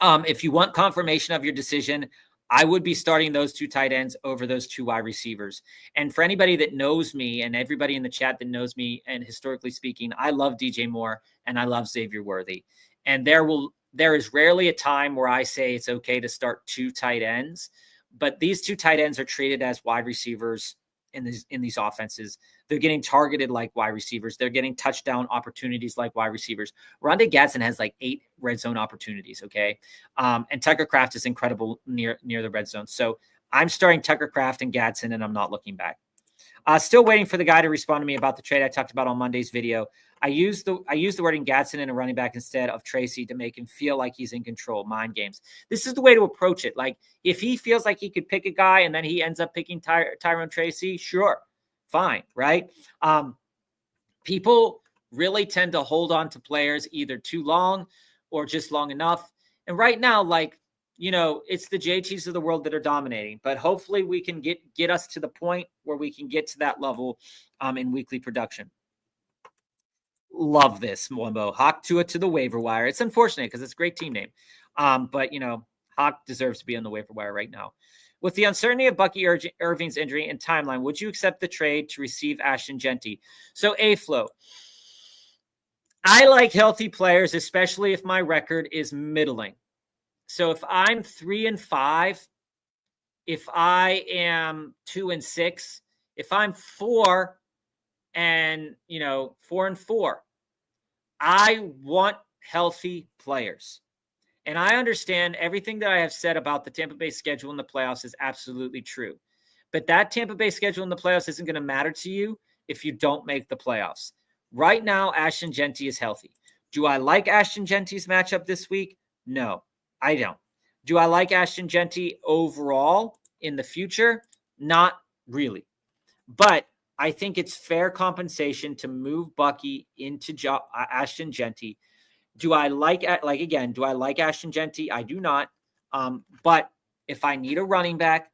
If you want confirmation of your decision, I would be starting those 2 tight ends over those 2 wide receivers. And for anybody that knows me and everybody in the chat that knows me, and historically speaking, I love DJ Moore and I love Xavier Worthy. And there is rarely a time where I say it's okay to start 2 tight ends, but these 2 tight ends are treated as wide receivers in these offenses. They're getting targeted like wide receivers. They're getting touchdown opportunities like wide receivers. Rondé Gadsden has like 8 red zone opportunities. Okay. And Tucker Kraft is incredible near the red zone. So I'm starting Tucker Kraft and Gadsden, and I'm not looking back. Still waiting for the guy to respond to me about the trade I talked about on Monday's video. I use the wording Gadsden and a running back instead of Tracy to make him feel like he's in control. Mind games. This is the way to approach it. Like if he feels like he could pick a guy and then he ends up picking Tyrone Tracy, sure, fine, right? People really tend to hold on to players either too long or just long enough. And right now, like, it's the JTs of the world that are dominating, but hopefully we can get us to the point where we can get to that level in weekly production. Love this, Mwembo. Hawk Tua to the waiver wire. It's unfortunate because it's a great team name. But, Hawk deserves to be on the waiver wire right now. With the uncertainty of Bucky Irving's injury and timeline, would you accept the trade to receive Ashton Genty? So, A-Flow. I like healthy players, especially if my record is middling. So if I'm 3-5, if I am 2-6, if I'm 4-4, I want healthy players. And I understand everything that I have said about the Tampa Bay schedule in the playoffs is absolutely true. But that Tampa Bay schedule in the playoffs isn't going to matter to you if you don't make the playoffs. Right now, Ashton Genty is healthy. Do I like Ashton Genty's matchup this week? No, I don't. Do I like Ashton Genty overall in the future? Not really. But I think it's fair compensation to move Bucky into Ashton Genty. Do I like Ashton Genty? I do not. But if I need a running back,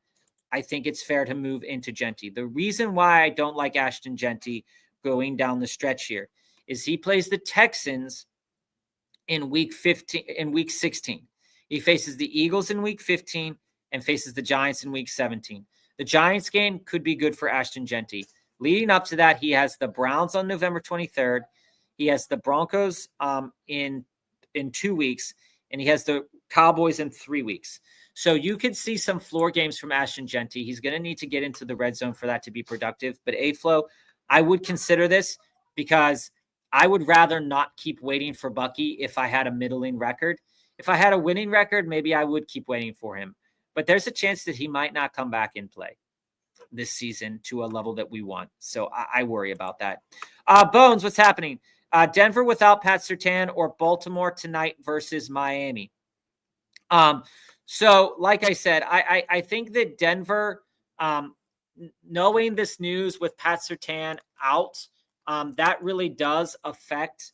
I think it's fair to move into Genty. The reason why I don't like Ashton Genty going down the stretch here is he plays the Texans in week 16. He faces the Eagles in week 15 and faces the Giants in week 17. The Giants game could be good for Ashton Genty. Leading up to that, he has the Browns on November 23rd. He has the Broncos in 2 weeks, and he has the Cowboys in 3 weeks. So you could see some floor games from Ashton Genty. He's going to need to get into the red zone for that to be productive. But A-Flow, I would consider this because I would rather not keep waiting for Bucky if I had a middling record. If I had a winning record, maybe I would keep waiting for him. But there's a chance that he might not come back in play this season to a level that we want. So I worry about that. Bones, what's happening? Denver without Pat Surtain or Baltimore tonight versus Miami? So like I said, I think that Denver, knowing this news with Pat Surtain out, that really does affect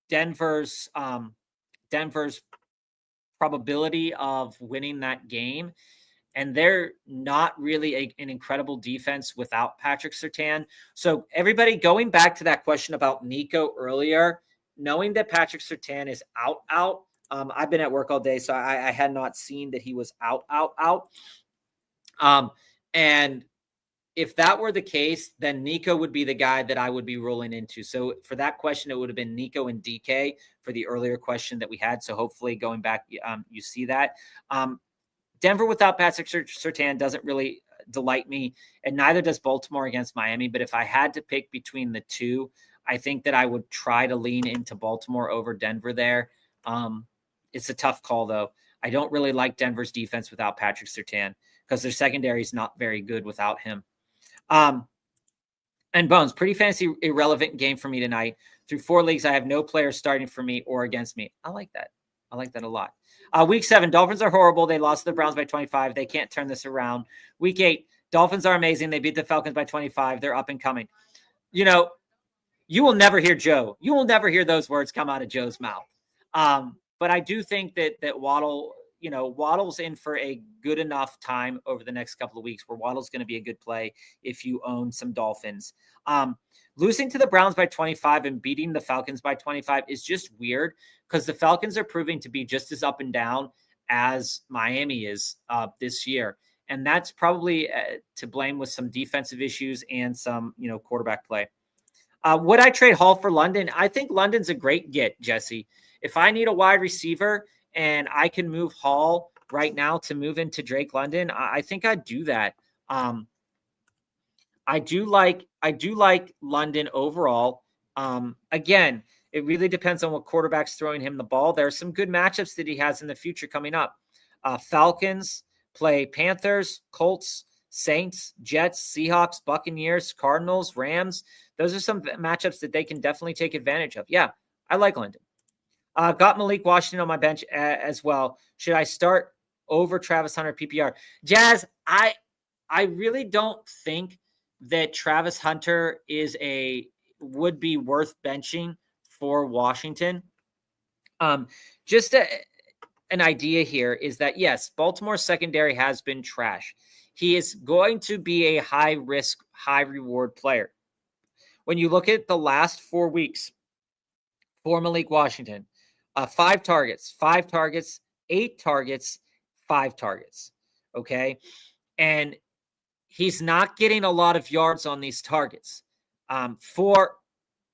Denver's probability of winning that game. And they're not really an incredible defense without Patrick Surtain. So everybody going back to that question about Nico earlier, knowing that Patrick Surtain is out. I've been at work all day, so I had not seen that he was out. And if that were the case, then Nico would be the guy that I would be rolling into. So for that question, it would have been Nico and DK for the earlier question that we had. So hopefully going back, you see that. Denver without Patrick Surtain doesn't really delight me, and neither does Baltimore against Miami. But if I had to pick between the two, I think that I would try to lean into Baltimore over Denver there. It's a tough call, though. I don't really like Denver's defense without Patrick Surtain because their secondary is not very good without him. And Bones, pretty fantasy irrelevant game for me tonight. Through 4 leagues, I have no players starting for me or against me. I like that. I like that a lot. Week 7, Dolphins are horrible. They lost to the Browns by 25. They can't turn this around. Week 8, Dolphins are amazing. They beat the Falcons by 25. They're up and coming. You will never hear Joe. You will never hear those words come out of Joe's mouth. But I do think that Waddle, Waddle's in for a good enough time over the next couple of weeks where Waddle's going to be a good play if you own some Dolphins. Losing to the Browns by 25 and beating the Falcons by 25 is just weird because the Falcons are proving to be just as up and down as Miami is this year. And that's probably to blame with some defensive issues and some, quarterback play. Would I trade Hall for London? I think London's a great get, Jesse. If I need a wide receiver and I can move Hall right now to move into Drake London, I think I'd do that. I do like London overall. Again, it really depends on what quarterback's throwing him the ball. There are some good matchups that he has in the future coming up. Falcons play Panthers, Colts, Saints, Jets, Seahawks, Buccaneers, Cardinals, Rams. Those are some matchups that they can definitely take advantage of. Yeah, I like London. Got Malik Washington on my bench as well. Should I start over Travis Hunter PPR? Jazz, I really don't think that Travis Hunter would be worth benching for Washington. Just an idea here is that, yes, Baltimore's secondary has been trash. He is going to be a high risk, high reward player. When you look at the last 4 weeks for Malik Washington, 5 targets, 8 targets, 5 targets. Okay. And he's not getting a lot of yards on these targets. For,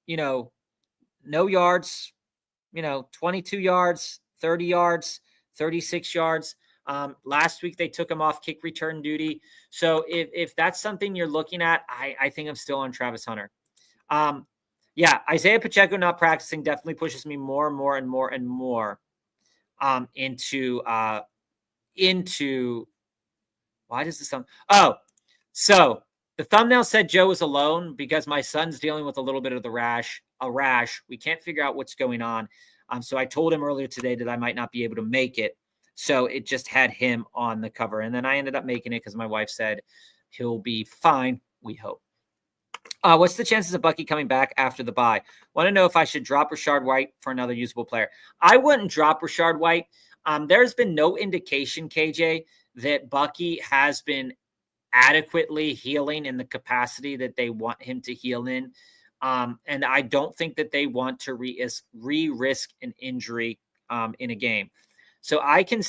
no yards, 22 yards, 30 yards, 36 yards. Last week they took him off kick return duty. So if that's something you're looking at, I think I'm still on Travis Hunter. Yeah, Isaiah Pacheco not practicing definitely pushes me more and more and more and more into why does this sound? Oh, so the thumbnail said Joe was alone because my son's dealing with a little bit of a rash. We can't figure out what's going on. So I told him earlier today that I might not be able to make it. So it just had him on the cover. And then I ended up making it because my wife said he'll be fine, we hope. What's the chances of Bucky coming back after the bye? Want to know if I should drop Rachaad White for another usable player. I wouldn't drop Rachaad White. There's been no indication, KJ, that Bucky has been adequately healing in the capacity that they want him to heal in. And I don't think that they want to re-risk an injury in a game. So I can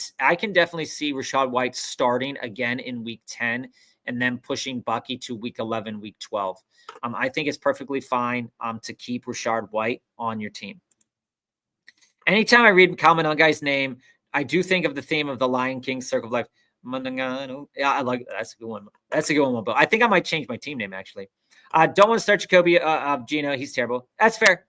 definitely see Rachaad White starting again in week 10 and then pushing Bucky to week 11, week 12. I think it's perfectly fine to keep Rachaad White on your team. Anytime I read comment on guy's name, I do think of the theme of the Lion King Circle of Life. Yeah, I like that. That's a good one. That's a good one. But I think I might change my team name, actually. Don't want to start Jacoby Gino. He's terrible. That's fair.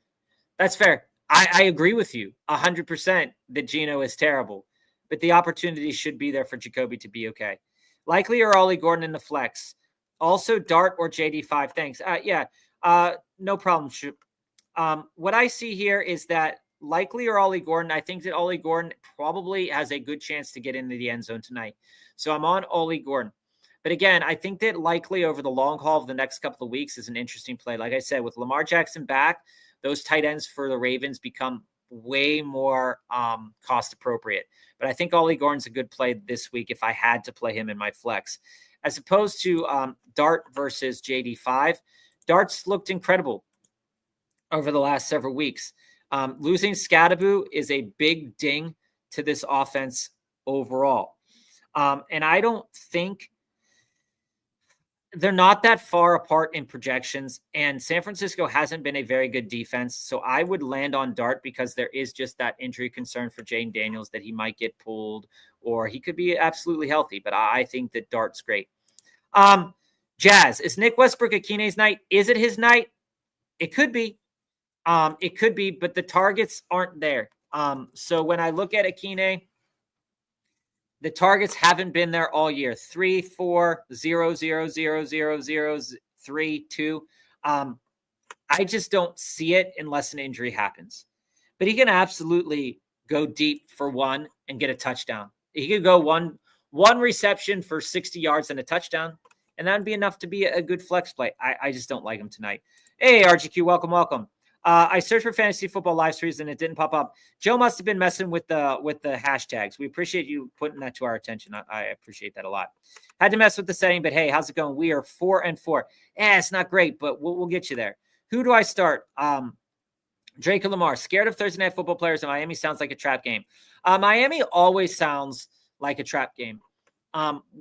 That's fair. I agree with you 100% that Gino is terrible. But the opportunity should be there for Jacoby to be okay. Likely or Ollie Gordon in the flex. Also Dart or JD5. Thanks. Yeah, no problem. What I see here is that likely or Ollie Gordon. I think that Ollie Gordon probably has a good chance to get into the end zone tonight. So I'm on Ollie Gordon. But again, I think that likely over the long haul of the next couple of weeks is an interesting play. Like I said, with Lamar Jackson back, those tight ends for the Ravens become way more cost appropriate. But I think Ollie Gordon's a good play this week if I had to play him in my flex. As opposed to Dart versus JD5, Dart's looked incredible over the last several weeks. Losing Scadaboo is a big ding to this offense overall. And I don't think they're not that far apart in projections, and San Francisco hasn't been a very good defense. So I would land on Dart because there is just that injury concern for Jane Daniels that he might get pulled or he could be absolutely healthy. But I think that Dart's great. Jazz, is Nick Westbrook Akine's night? Is it his night? It could be. It could be, but the targets aren't there. So when I look at Akine, the targets haven't been there all year. 3, 4, 0, 0, 0, 0, 0, 3, 2. I just don't see it unless an injury happens. But he can absolutely go deep for one and get a touchdown. He could go one reception for 60 yards and a touchdown, and that would be enough to be a good flex play. I just don't like him tonight. Hey, RGQ, welcome. I searched for fantasy football live streams and it didn't pop up. Joe must have been messing with the hashtags. We appreciate you putting that to our attention. I appreciate that a lot. Had to mess with the setting, but hey, how's it going? We are 4-4. It's not great, but we'll get you there. Who do I start? Drake or Lamar? Scared of Thursday night football players in Miami sounds like a trap game. Miami always sounds like a trap game.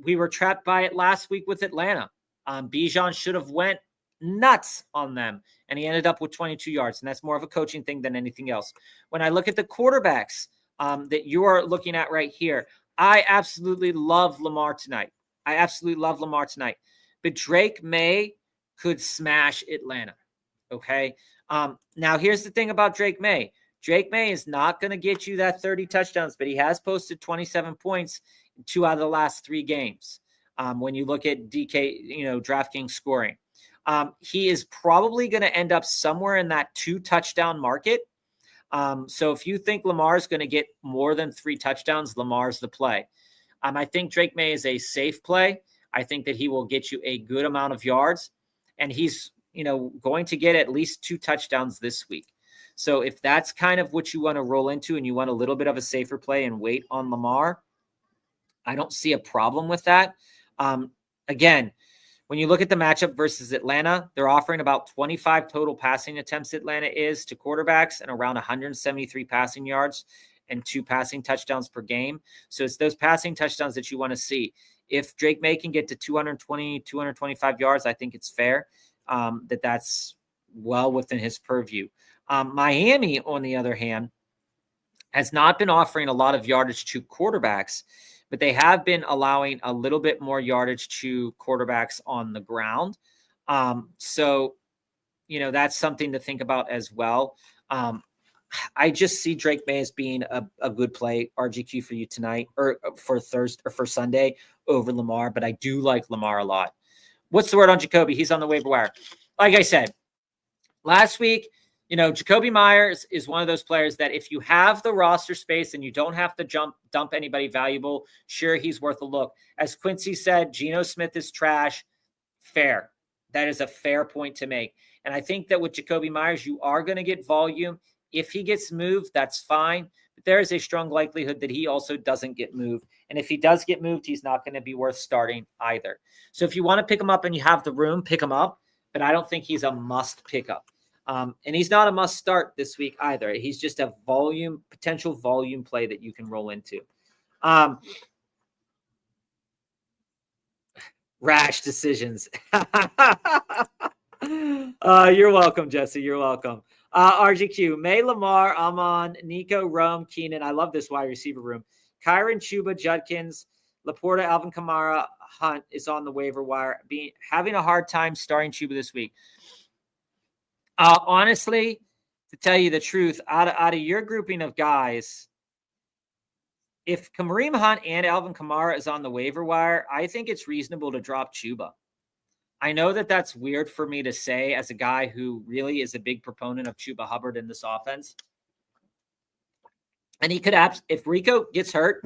We were trapped by it last week with Atlanta. Bijan should have went nuts on them, and he ended up with 22 yards, and that's more of a coaching thing than anything else. When I look at the quarterbacks that you are looking at right here, I absolutely love Lamar tonight. But Drake May could smash Atlanta, okay? Now, here's the thing about Drake May. Drake May is not going to get you that 30 touchdowns, but he has posted 27 points in 2 out of the last 3 games. When you look at DK, DraftKings scoring, he is probably going to end up somewhere in that 2 touchdown market. So if you think Lamar is going to get more than 3 touchdowns, Lamar's the play. I think Drake May is a safe play. I think that he will get you a good amount of yards, and he's, going to get at least 2 touchdowns this week. So if that's kind of what you want to roll into and you want a little bit of a safer play and wait on Lamar, I don't see a problem with that. Again, when you look at the matchup versus Atlanta, they're offering about 25 total passing attempts Atlanta is to quarterbacks and around 173 passing yards and 2 passing touchdowns per game. So it's those passing touchdowns that you want to see. If Drake May can get to 220, 225 yards, I think it's fair that's well within his purview. Miami, on the other hand, has not been offering a lot of yardage to quarterbacks, but they have been allowing a little bit more yardage to quarterbacks on the ground. So, that's something to think about as well. I just see Drake May as being a good play RGQ for you tonight or for Thursday or for Sunday over Lamar, but I do like Lamar a lot. What's the word on Jacoby? He's on the waiver wire. Like I said, last week, Jacoby Myers is one of those players that if you have the roster space and you don't have to dump anybody valuable, sure, he's worth a look. As Quincy said, Geno Smith is trash. Fair. That is a fair point to make. And I think that with Jacoby Myers, you are going to get volume. If he gets moved, that's fine. But there is a strong likelihood that he also doesn't get moved. And if he does get moved, he's not going to be worth starting either. So if you want to pick him up and you have the room, pick him up. But I don't think he's a must pick up. And he's not a must start this week either. He's just a potential volume play that you can roll into. Rash decisions. You're welcome, Jesse. You're welcome. RGQ, May, Lamar, Amon, Nico, Rome, Keenan. I love this wide receiver room. Kyron, Chuba, Judkins, Laporta, Alvin Kamara, Hunt is on the waiver wire. Having a hard time starting Chuba this week. Honestly, to tell you the truth, out of your grouping of guys, if Kareem Hunt and Alvin Kamara is on the waiver wire, I think it's reasonable to drop Chuba. I know that that's weird for me to say as a guy who really is a big proponent of Chuba Hubbard in this offense. And he could, if Rico gets hurt,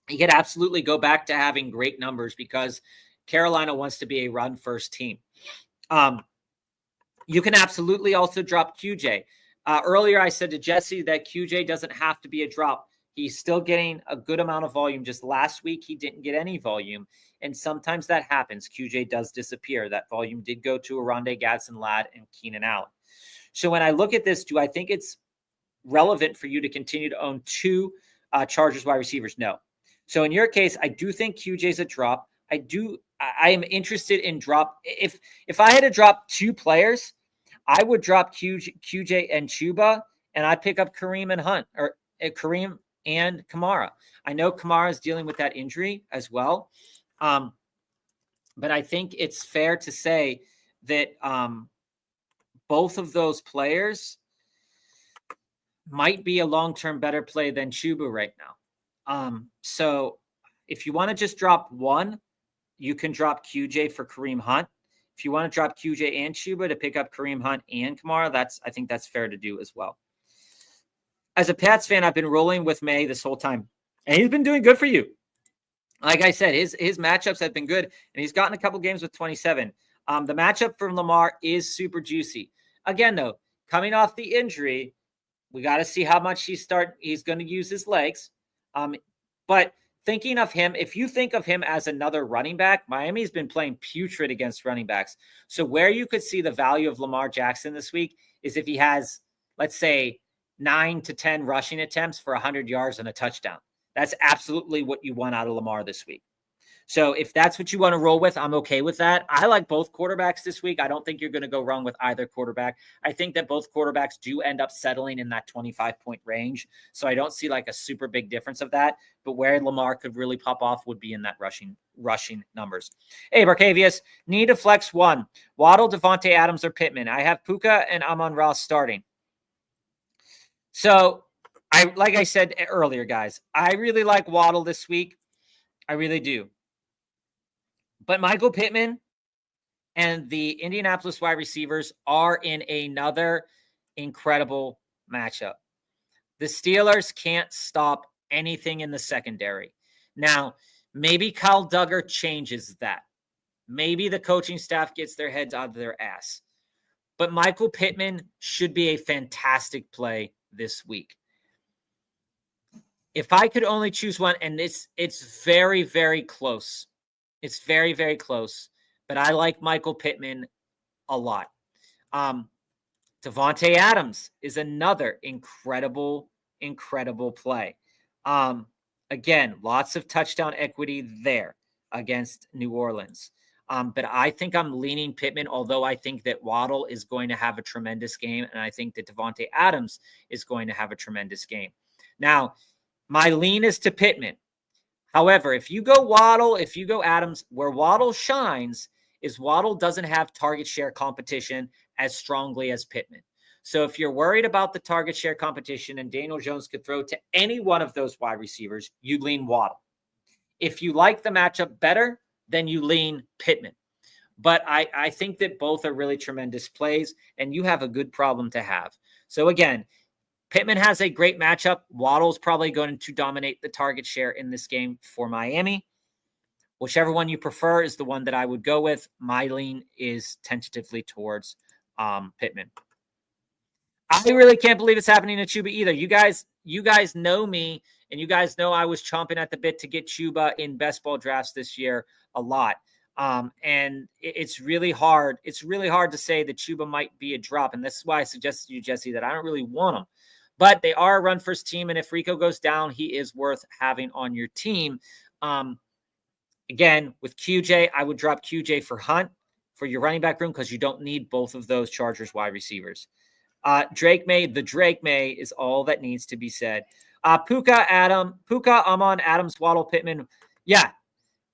he could absolutely go back to having great numbers because Carolina wants to be a run-first team. You can absolutely also drop QJ. Earlier, I said to Jesse that QJ doesn't have to be a drop. He's still getting a good amount of volume. Just last week, he didn't get any volume. And sometimes that happens. QJ does disappear. That volume did go to Arondé Gadsden, Ladd, and Keenan Allen. So when I look at this, do I think it's relevant for you to continue to own 2 Chargers wide receivers? No. So in your case, I do think QJ's a drop. I am interested in drop. If I had to drop 2 players, I would drop QJ and Chuba, and I'd pick up Kareem and Hunt, or Kareem and Kamara. I know Kamara is dealing with that injury as well. But I think it's fair to say that both of those players might be a long-term better play than Chuba right now. So if you want to just drop one, you can drop QJ for Kareem Hunt. If you want to drop QJ and Chuba to pick up Kareem Hunt and Kamara, I think that's fair to do as well. As a Pats fan, I've been rolling with May this whole time, and he's been doing good for you. Like I said, his matchups have been good, and he's gotten a couple games with 27. The matchup for Lamar is super juicy. Again, though, coming off the injury, we got to see how much he's going to use his legs. But thinking of him, if you think of him as another running back, Miami's been playing putrid against running backs. So where you could see the value of Lamar Jackson this week is if he has, let's say, 9 to 10 rushing attempts for 100 yards and a touchdown. That's absolutely what you want out of Lamar this week. So if that's what you want to roll with, I'm okay with that. I like both quarterbacks this week. I don't think you're going to go wrong with either quarterback. I think that both quarterbacks do end up settling in that 25-point range. So I don't see like a super big difference of that. But where Lamar could really pop off would be in that rushing numbers. Hey, Barcavius, need to flex one. Waddle, Devontae Adams, or Pittman. I have Puka and Amon-Ra starting. So like I said earlier, guys, I really like Waddle this week. I really do. But Michael Pittman and the Indianapolis wide receivers are in another incredible matchup. The Steelers can't stop anything in the secondary. Now, maybe Kyle Duggar changes that. Maybe the coaching staff gets their heads out of their ass. But Michael Pittman should be a fantastic play this week. If I could only choose one, and it's very, very close. It's very, very close. But I like Michael Pittman a lot. Davante Adams is another incredible play. Again, lots of touchdown equity there against New Orleans. But I think I'm leaning Pittman, although I think that Waddle is going to have a tremendous game, and I think that Davante Adams is going to have a tremendous game. Now, my lean is to Pittman. However, if you go Waddle, if you go Adams, where Waddle shines is Waddle doesn't have target share competition as strongly as Pittman. So if you're worried about the target share competition and Daniel Jones could throw to any one of those wide receivers, you lean Waddle. If you like the matchup better, then you lean Pittman. But I think that both are really tremendous plays, and you have a good problem to have. So again, Pittman has a great matchup. Waddle's probably going to dominate the target share in this game for Miami. Whichever one you prefer is the one that I would go with. My lean is tentatively towards Pittman. I really can't believe it's happening to Chuba either. You guys know me, and you guys know I was chomping at the bit to get Chuba in best ball drafts this year a lot. And it's really hard. It's really hard to say that Chuba might be a drop. And this is why I suggested to you, Jesse, that I don't really want him. But they are a run first team. And if Rico goes down, he is worth having on your team. Again, with QJ, I would drop QJ for Hunt for your running back room because you don't need both of those Chargers wide receivers. Drake May is all that needs to be said. Puka, Amon, Adams, Waddle, Pittman. Yeah.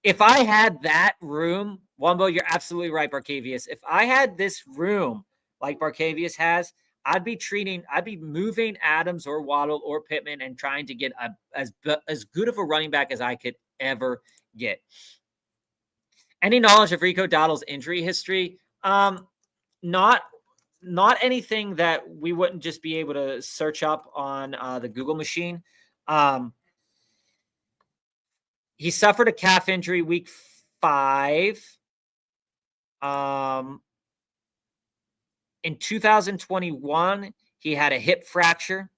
If I had that room, Wumbo, you're absolutely right, Barcavius. If I had this room like Barcavius has, I'd be moving Adams or Waddle or Pittman and trying to get as good of a running back as I could ever get. Any knowledge of Rico Dowdle's injury history? Not anything that we wouldn't just be able to search up on the Google machine. He suffered a calf injury week 5. In 2021, he had a hip fracture,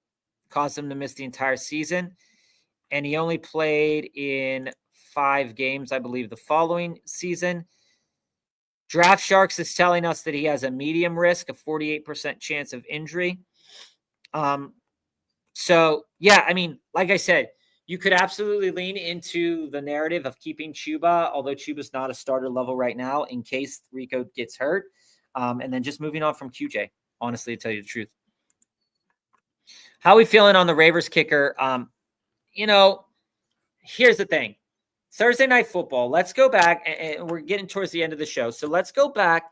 caused him to miss the entire season. And he only played in 5 games, I believe, the following season. Draft Sharks is telling us that he has a medium risk, a 48% chance of injury. So, yeah, I mean, like I said, you could absolutely lean into the narrative of keeping Chuba, although Chuba's not a starter level right now, in case Rico gets hurt. And then just moving on from QJ, honestly, to tell you the truth. How are we feeling on the Waivers kicker? Here's the thing. Thursday Night Football, let's go back, and we're getting towards the end of the show. So let's go back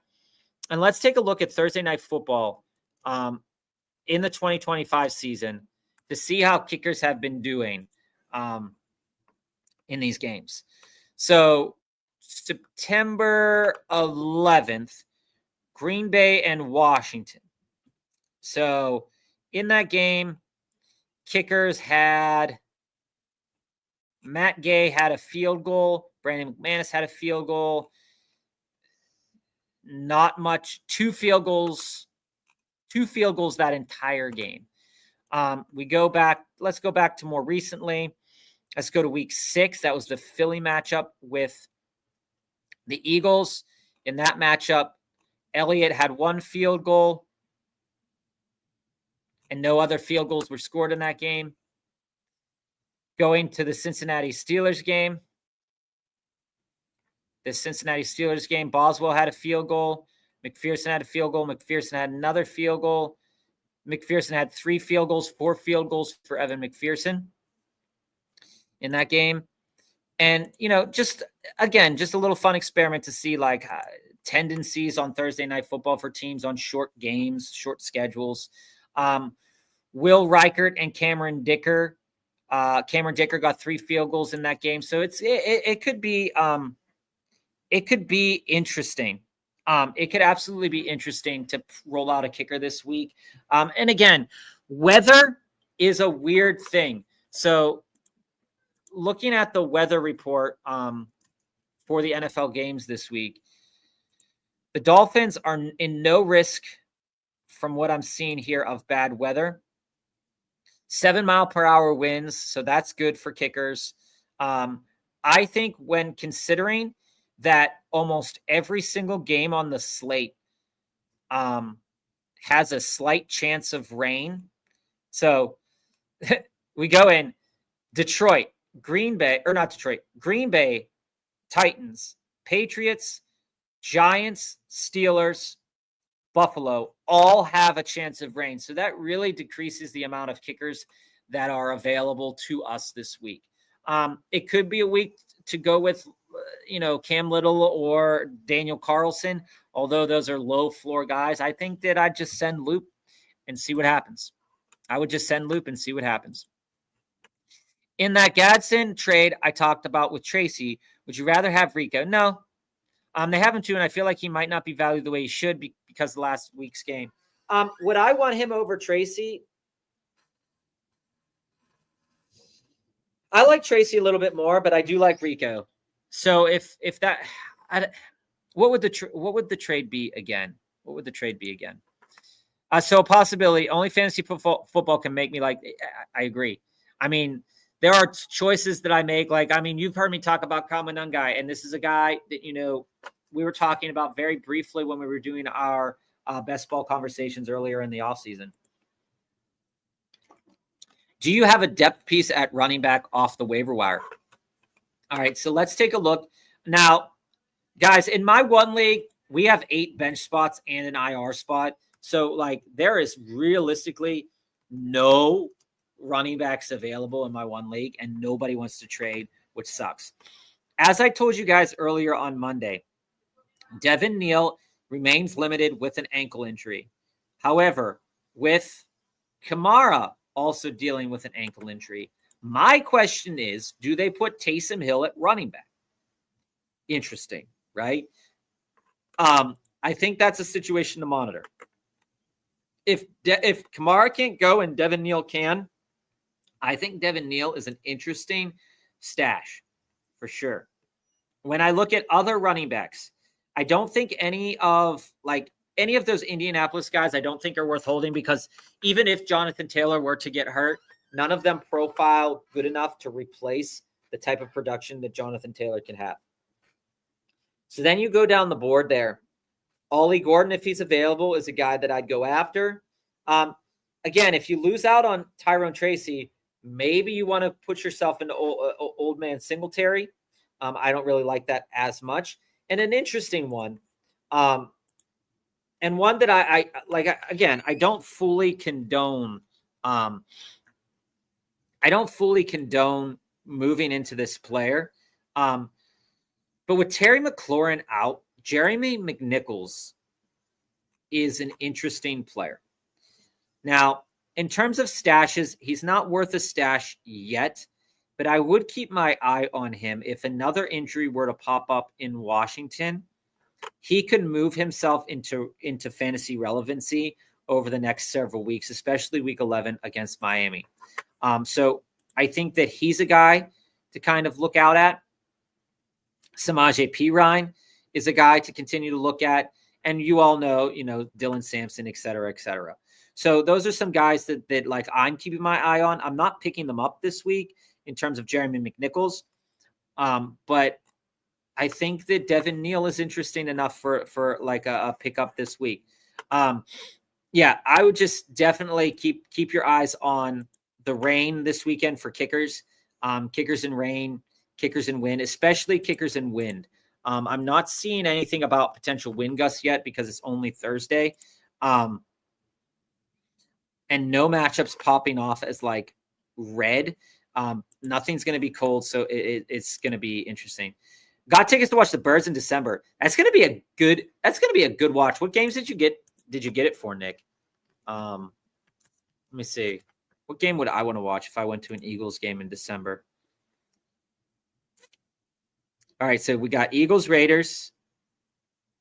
and let's take a look at Thursday Night Football in the 2025 season to see how kickers have been doing in these games. So September 11th, Green Bay and Washington. So in that game, kickers had Matt Gay had a field goal. Brandon McManus had a field goal. Not much. 2 field goals that entire game. Let's go back to more recently. Let's go to week 6. That was the Philly matchup with the Eagles. In that matchup, Elliott had 1 field goal, and no other field goals were scored in that game. Going to the Cincinnati Steelers game. The Cincinnati Steelers game, Boswell had a field goal. McPherson had a field goal. McPherson had another field goal. McPherson had 3 field goals, 4 field goals for Evan McPherson in that game. And, just a little fun experiment to see tendencies on Thursday Night Football for teams on short games, short schedules. Will Reichert and Cameron Dicker. Cameron Dicker got 3 field goals in that game. So it could be it could be interesting. It could absolutely be interesting to roll out a kicker this week. And again, weather is a weird thing. So looking at the weather report for the NFL games this week, the Dolphins are in no risk from what I'm seeing here of bad weather. 7-mile-per-hour winds, so that's good for kickers. I think when considering that almost every single game on the slate has a slight chance of rain. So we go in Detroit, Green Bay, Titans, Patriots, Giants, Steelers, Buffalo all have a chance of rain. So that really decreases the amount of kickers that are available to us this week. It could be a week to go with, Cam Little or Daniel Carlson, although those are low floor guys. I think that I'd just send Loop and see what happens. In that Gadsden trade I talked about with Tracy, would you rather have Rico? No. They have him too, and I feel like he might not be valued the way he should because of last week's game. Would I want him over Tracy? I like Tracy a little bit more, but I do like Rico. So what would the trade be again? So a possibility. Only fantasy football can make me like. I agree. I mean, there are choices that I make. Like, I mean, you've heard me talk about Kamanungai, and this is a guy that we were talking about very briefly when we were doing our best ball conversations earlier in the offseason. Do you have a depth piece at running back off the waiver wire? All right, so let's take a look. Now, guys, in my one league, we have 8 bench spots and an IR spot. So, there is realistically no running backs available in my one league, and nobody wants to trade, which sucks. As I told you guys earlier on Monday, Devin Neal remains limited with an ankle injury. However, with Kamara also dealing with an ankle injury, my question is, do they put Taysom Hill at running back? Interesting, right? I think that's a situation to monitor. If Kamara can't go and Devin Neal can, I think Devin Neal is an interesting stash for sure. When I look at other running backs, I don't think any of those Indianapolis guys I don't think are worth holding, because even if Jonathan Taylor were to get hurt, none of them profile good enough to replace the type of production that Jonathan Taylor can have. So then you go down the board there. Ollie Gordon, if he's available, is a guy that I'd go after. Again, if you lose out on Tyrone Tracy, maybe you want to put yourself into old man Singletary. I don't really like that as much. And an interesting one, and one that I like. Again, I don't fully condone. I don't fully condone moving into this player. But with Terry McLaurin out, Jeremy McNichols is an interesting player. Now, in terms of stashes, he's not worth a stash yet, but I would keep my eye on him. If another injury were to pop up in Washington, he could move himself into fantasy relevancy over the next several weeks, especially week 11 against Miami. So I think that he's a guy to kind of look out at. Samaje Perine is a guy to continue to look at. And you all know, Dylan Sampson, et cetera, et cetera. So those are some guys that I'm keeping my eye on. I'm not picking them up this week in terms of Jeremy McNichols. But I think that Devin Neal is interesting enough for a pickup this week. Yeah, I would just definitely keep your eyes on the rain this weekend for kickers. Kickers in rain, kickers in wind, especially kickers in wind. I'm not seeing anything about potential wind gusts yet because it's only Thursday. And no matchups popping off as red. Nothing's going to be cold, so it's going to be interesting. Got tickets to watch the Birds in December. That's going to be a good watch. What games did you get? Did you get it for, Nick? Let me see. What game would I want to watch if I went to an Eagles game in December? All right, so we got Eagles, Raiders,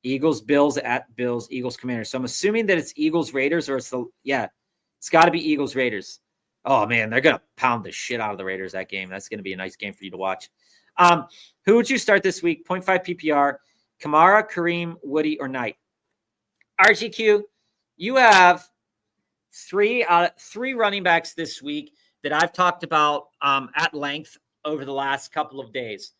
Eagles, Bills at Bills, Eagles, Commanders. So I'm assuming that it's Eagles, Raiders, or it's got to be Eagles, Raiders. Oh man, they're gonna pound the shit out of the Raiders that game. That's gonna be a nice game for you to watch. Who would you start this week? 0.5 PPR, Kamara, Kareem, Woody, or Knight? RGQ, you have three running backs this week that I've talked about at length over the last couple of days.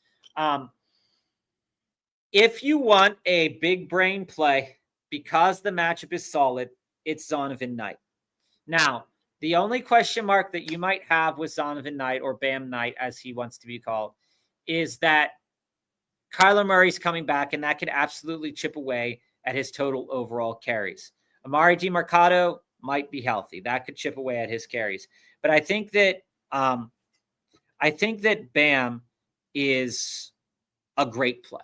If you want a big brain play, because the matchup is solid, it's Zonovan Knight. Now, the only question mark that you might have with Zonovan Knight, or Bam Knight, as he wants to be called, is that Kyler Murray's coming back, and that could absolutely chip away at his total overall carries. Amari DiMercato might be healthy. That could chip away at his carries. But I think that Bam is a great play.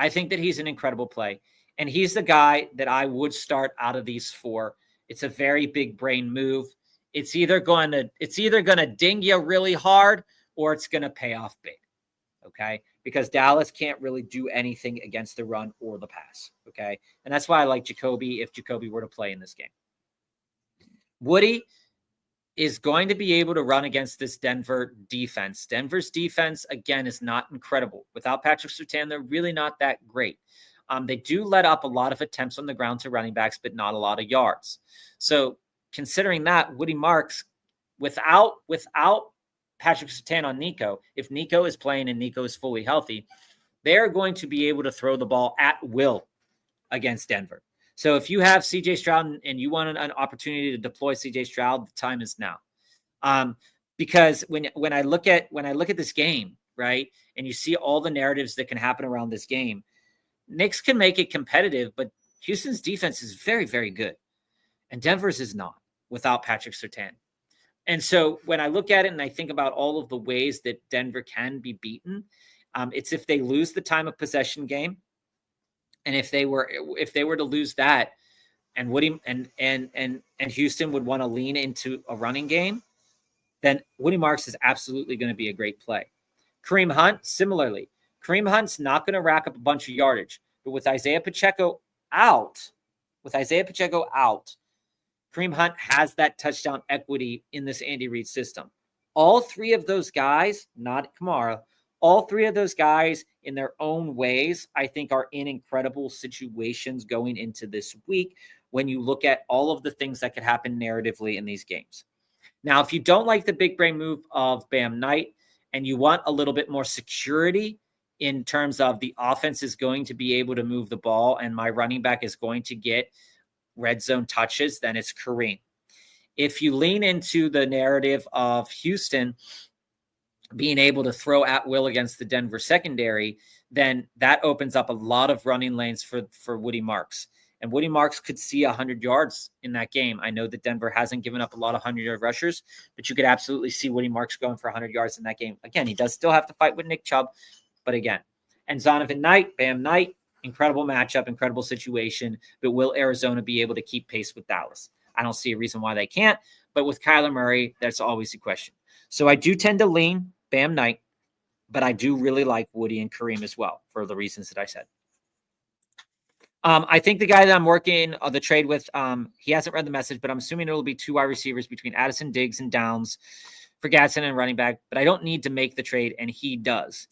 I think that he's an incredible play. And he's the guy that I would start out of these four. It's a very big brain move. It's either going to ding you really hard, or it's going to pay off big. Okay? Because Dallas can't really do anything against the run or the pass. Okay? And that's why I like Jacoby if Jacoby were to play in this game. Woody is going to be able to run against this Denver defense. Denver's defense, again, is not incredible. Without Patrick Surtain, they're really not that great. They do let up a lot of attempts on the ground to running backs, but not a lot of yards. So considering that, Woody Marks, without Patrick Surtain on Nico, if Nico is playing and Nico is fully healthy, they're going to be able to throw the ball at will against Denver. So if you have CJ Stroud and you want an opportunity to deploy CJ Stroud, the time is now. Because when I look at this game, right, and you see all the narratives that can happen around this game, Knicks can make it competitive, but Houston's defense is very, very good. And Denver's is not without Patrick Surtain. And so when I look at it and I think about all of the ways that Denver can be beaten, it's if they lose the time of possession game. And if they were to lose that, and Woody and Houston would want to lean into a running game, then Woody Marks is absolutely going to be a great play. Kareem Hunt, similarly. Kareem Hunt's not going to rack up a bunch of yardage, but with Isaiah Pacheco out, Kareem Hunt has that touchdown equity in this Andy Reid system. All three of those guys, not Kamara, all three of those guys in their own ways, I think, are in incredible situations going into this week when you look at all of the things that could happen narratively in these games. Now, if you don't like the big brain move of Bam Knight and you want a little bit more security in terms of the offense is going to be able to move the ball and my running back is going to get red zone touches, then it's Kareem. If you lean into the narrative of Houston being able to throw at will against the Denver secondary, then that opens up a lot of running lanes for Woody Marks. And Woody Marks could see 100 yards in that game. I know that Denver hasn't given up a lot of 100-yard rushers, but you could absolutely see Woody Marks going for 100 yards in that game. Again, he does still have to fight with Nick Chubb, but again. And Zonovan Knight, Bam Knight, incredible matchup, incredible situation, but will Arizona be able to keep pace with Dallas? I don't see a reason why they can't, but with Kyler Murray, that's always a question. So I do tend to lean Bam Knight, but I do really like Woody and Kareem as well for the reasons that I said. I think the guy that I'm working the trade with, he hasn't read the message, but I'm assuming it'll be two wide receivers between Addison, Diggs, and Downs for Gadsden and running back, but I don't need to make the trade, and he does.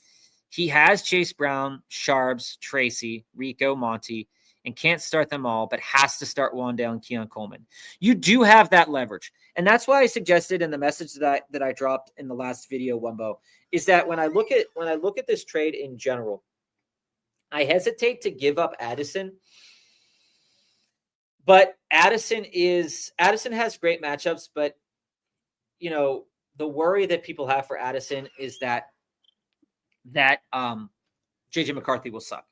He has Chase Brown, Sharps, Tracy, Rico, Monty, and can't start them all, but has to start Wandale and Keon Coleman. You do have that leverage. And that's why I suggested in the message that I dropped in the last video, Wumbo, is that when I look at this trade in general, I hesitate to give up Addison. But Addison has great matchups, but you know, the worry that people have for Addison is that JJ McCarthy will suck.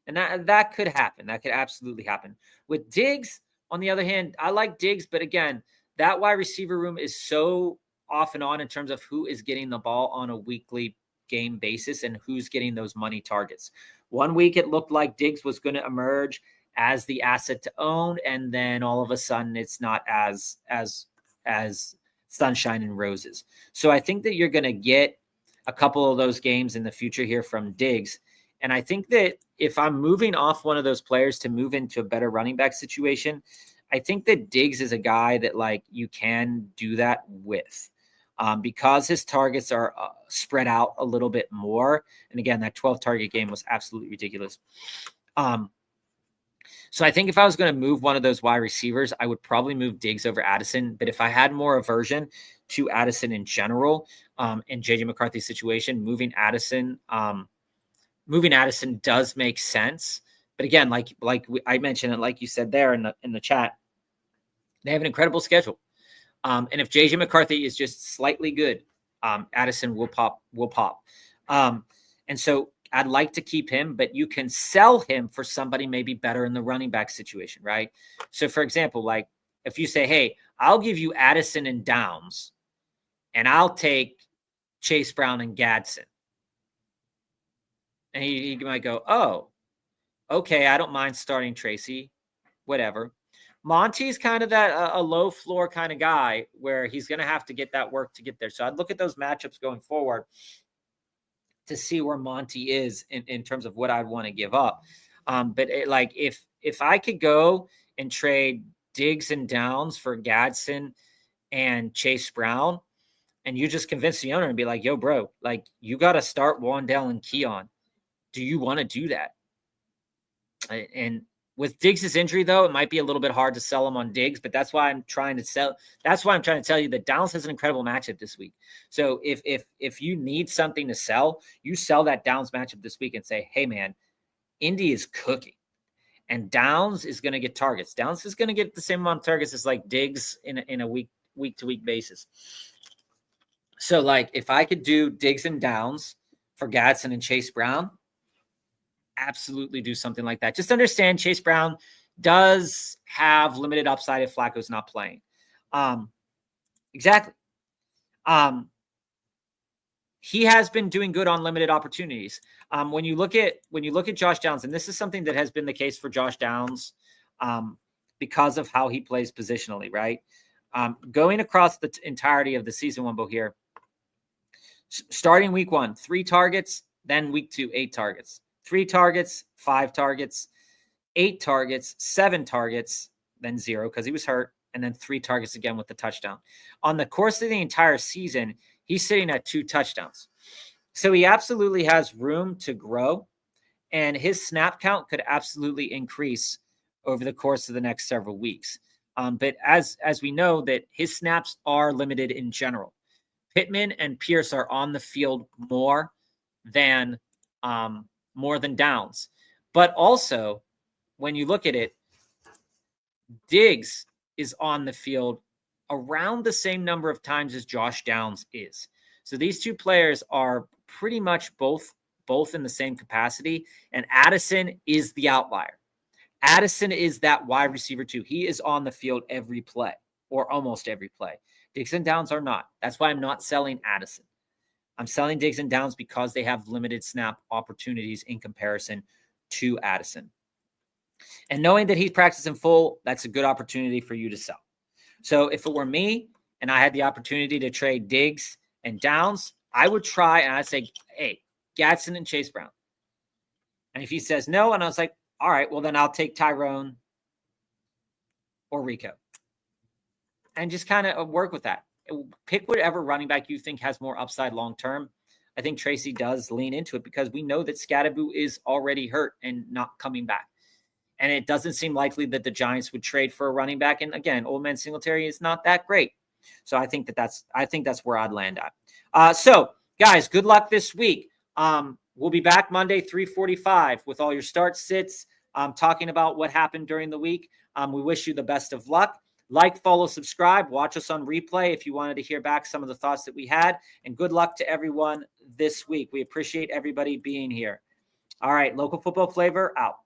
And that could happen. That could absolutely happen. With Diggs, on the other hand, I like Diggs, but again, that wide receiver room is so off and on in terms of who is getting the ball on a weekly game basis and who's getting those money targets. One week it looked like Diggs was going to emerge as the asset to own, and then all of a sudden it's not as sunshine and roses. So I think that you're going to get a couple of those games in the future here from Diggs. And I think that if I'm moving off one of those players to move into a better running back situation, I think that Diggs is a guy that like you can do that with. Because his targets are spread out a little bit more. And again, that 12 target game was absolutely ridiculous. So I think if I was going to move one of those wide receivers, I would probably move Diggs over Addison. But if I had more aversion to Addison in general, in JJ McCarthy's situation, moving Addison does make sense. But again, I mentioned it, like you said there in the chat, they have an incredible schedule. And if JJ McCarthy is just slightly good, Addison will pop. And so I'd like to keep him, but you can sell him for somebody maybe better in the running back situation, right? So for example, like if you say, hey, I'll give you Addison and Downs, and I'll take Chase Brown and Gadsden. And he might go, oh, okay, I don't mind starting Tracy, whatever. Monty's kind of that a low floor kind of guy where he's going to have to get that work to get there. So I'd look at those matchups going forward to see where Monty is in terms of what I'd want to give up. But if I could go and trade Diggs and Downs for Gadsden and Chase Brown, and you just convince the owner and be like, yo, bro, like you got to start Wandale and Keon. Do you want to do that? And with Diggs' injury, though, it might be a little bit hard to sell him on Diggs, but that's why I'm trying to tell you that Downs has an incredible matchup this week. So if you need something to sell, you sell that Downs matchup this week and say, hey, man, Indy is cooking. And Downs is going to get targets. Downs is going to get the same amount of targets as like Diggs in a week-to-week basis. So like if I could do Diggs and Downs for Gadsden and Chase Brown, absolutely do something like that. Just understand Chase Brown does have limited upside if Flacco's not playing. Exactly. He has been doing good on limited opportunities. When you look at Josh Downs, and this is something that has been the case for Josh Downs because of how he plays positionally, right? Going across the entirety of the season, Wumbo here, starting week 1, 3 targets, then week 2, 8 targets. 3 targets, 5 targets, 8 targets, 7 targets, then 0 because he was hurt, and then 3 targets again with the touchdown. On the course of the entire season, he's sitting at 2 touchdowns. So he absolutely has room to grow, and his snap count could absolutely increase over the course of the next several weeks. But as we know that his snaps are limited in general. Pittman and Pierce are on the field more than Downs. But also, when you look at it, Diggs is on the field around the same number of times as Josh Downs is. So these two players are pretty much both in the same capacity, and Addison is the outlier. Addison is that wide receiver too. He is on the field every play or almost every play. Diggs and Downs are not. That's why I'm not selling Addison. I'm selling Diggs and Downs because they have limited snap opportunities in comparison to Addison. And knowing that he's practicing full, that's a good opportunity for you to sell. So if it were me and I had the opportunity to trade Diggs and Downs, I would try and I'd say, hey, Gadsden and Chase Brown. And if he says no, and I was like, all right, well, then I'll take Tyrone or Rico. And just kind of work with that. Pick whatever running back you think has more upside long-term. I think Tracy does lean into it because we know that Scatterboo is already hurt and not coming back. And it doesn't seem likely that the Giants would trade for a running back. And again, Old Man Singletary is not that great. So I think that's where I'd land at. So guys, good luck this week. We'll be back Monday, 3:45 with all your start sits, talking about what happened during the week. We wish you the best of luck. Like, follow, subscribe, watch us on replay if you wanted to hear back some of the thoughts that we had. And good luck to everyone this week. We appreciate everybody being here. All right, Local Football Flavor out.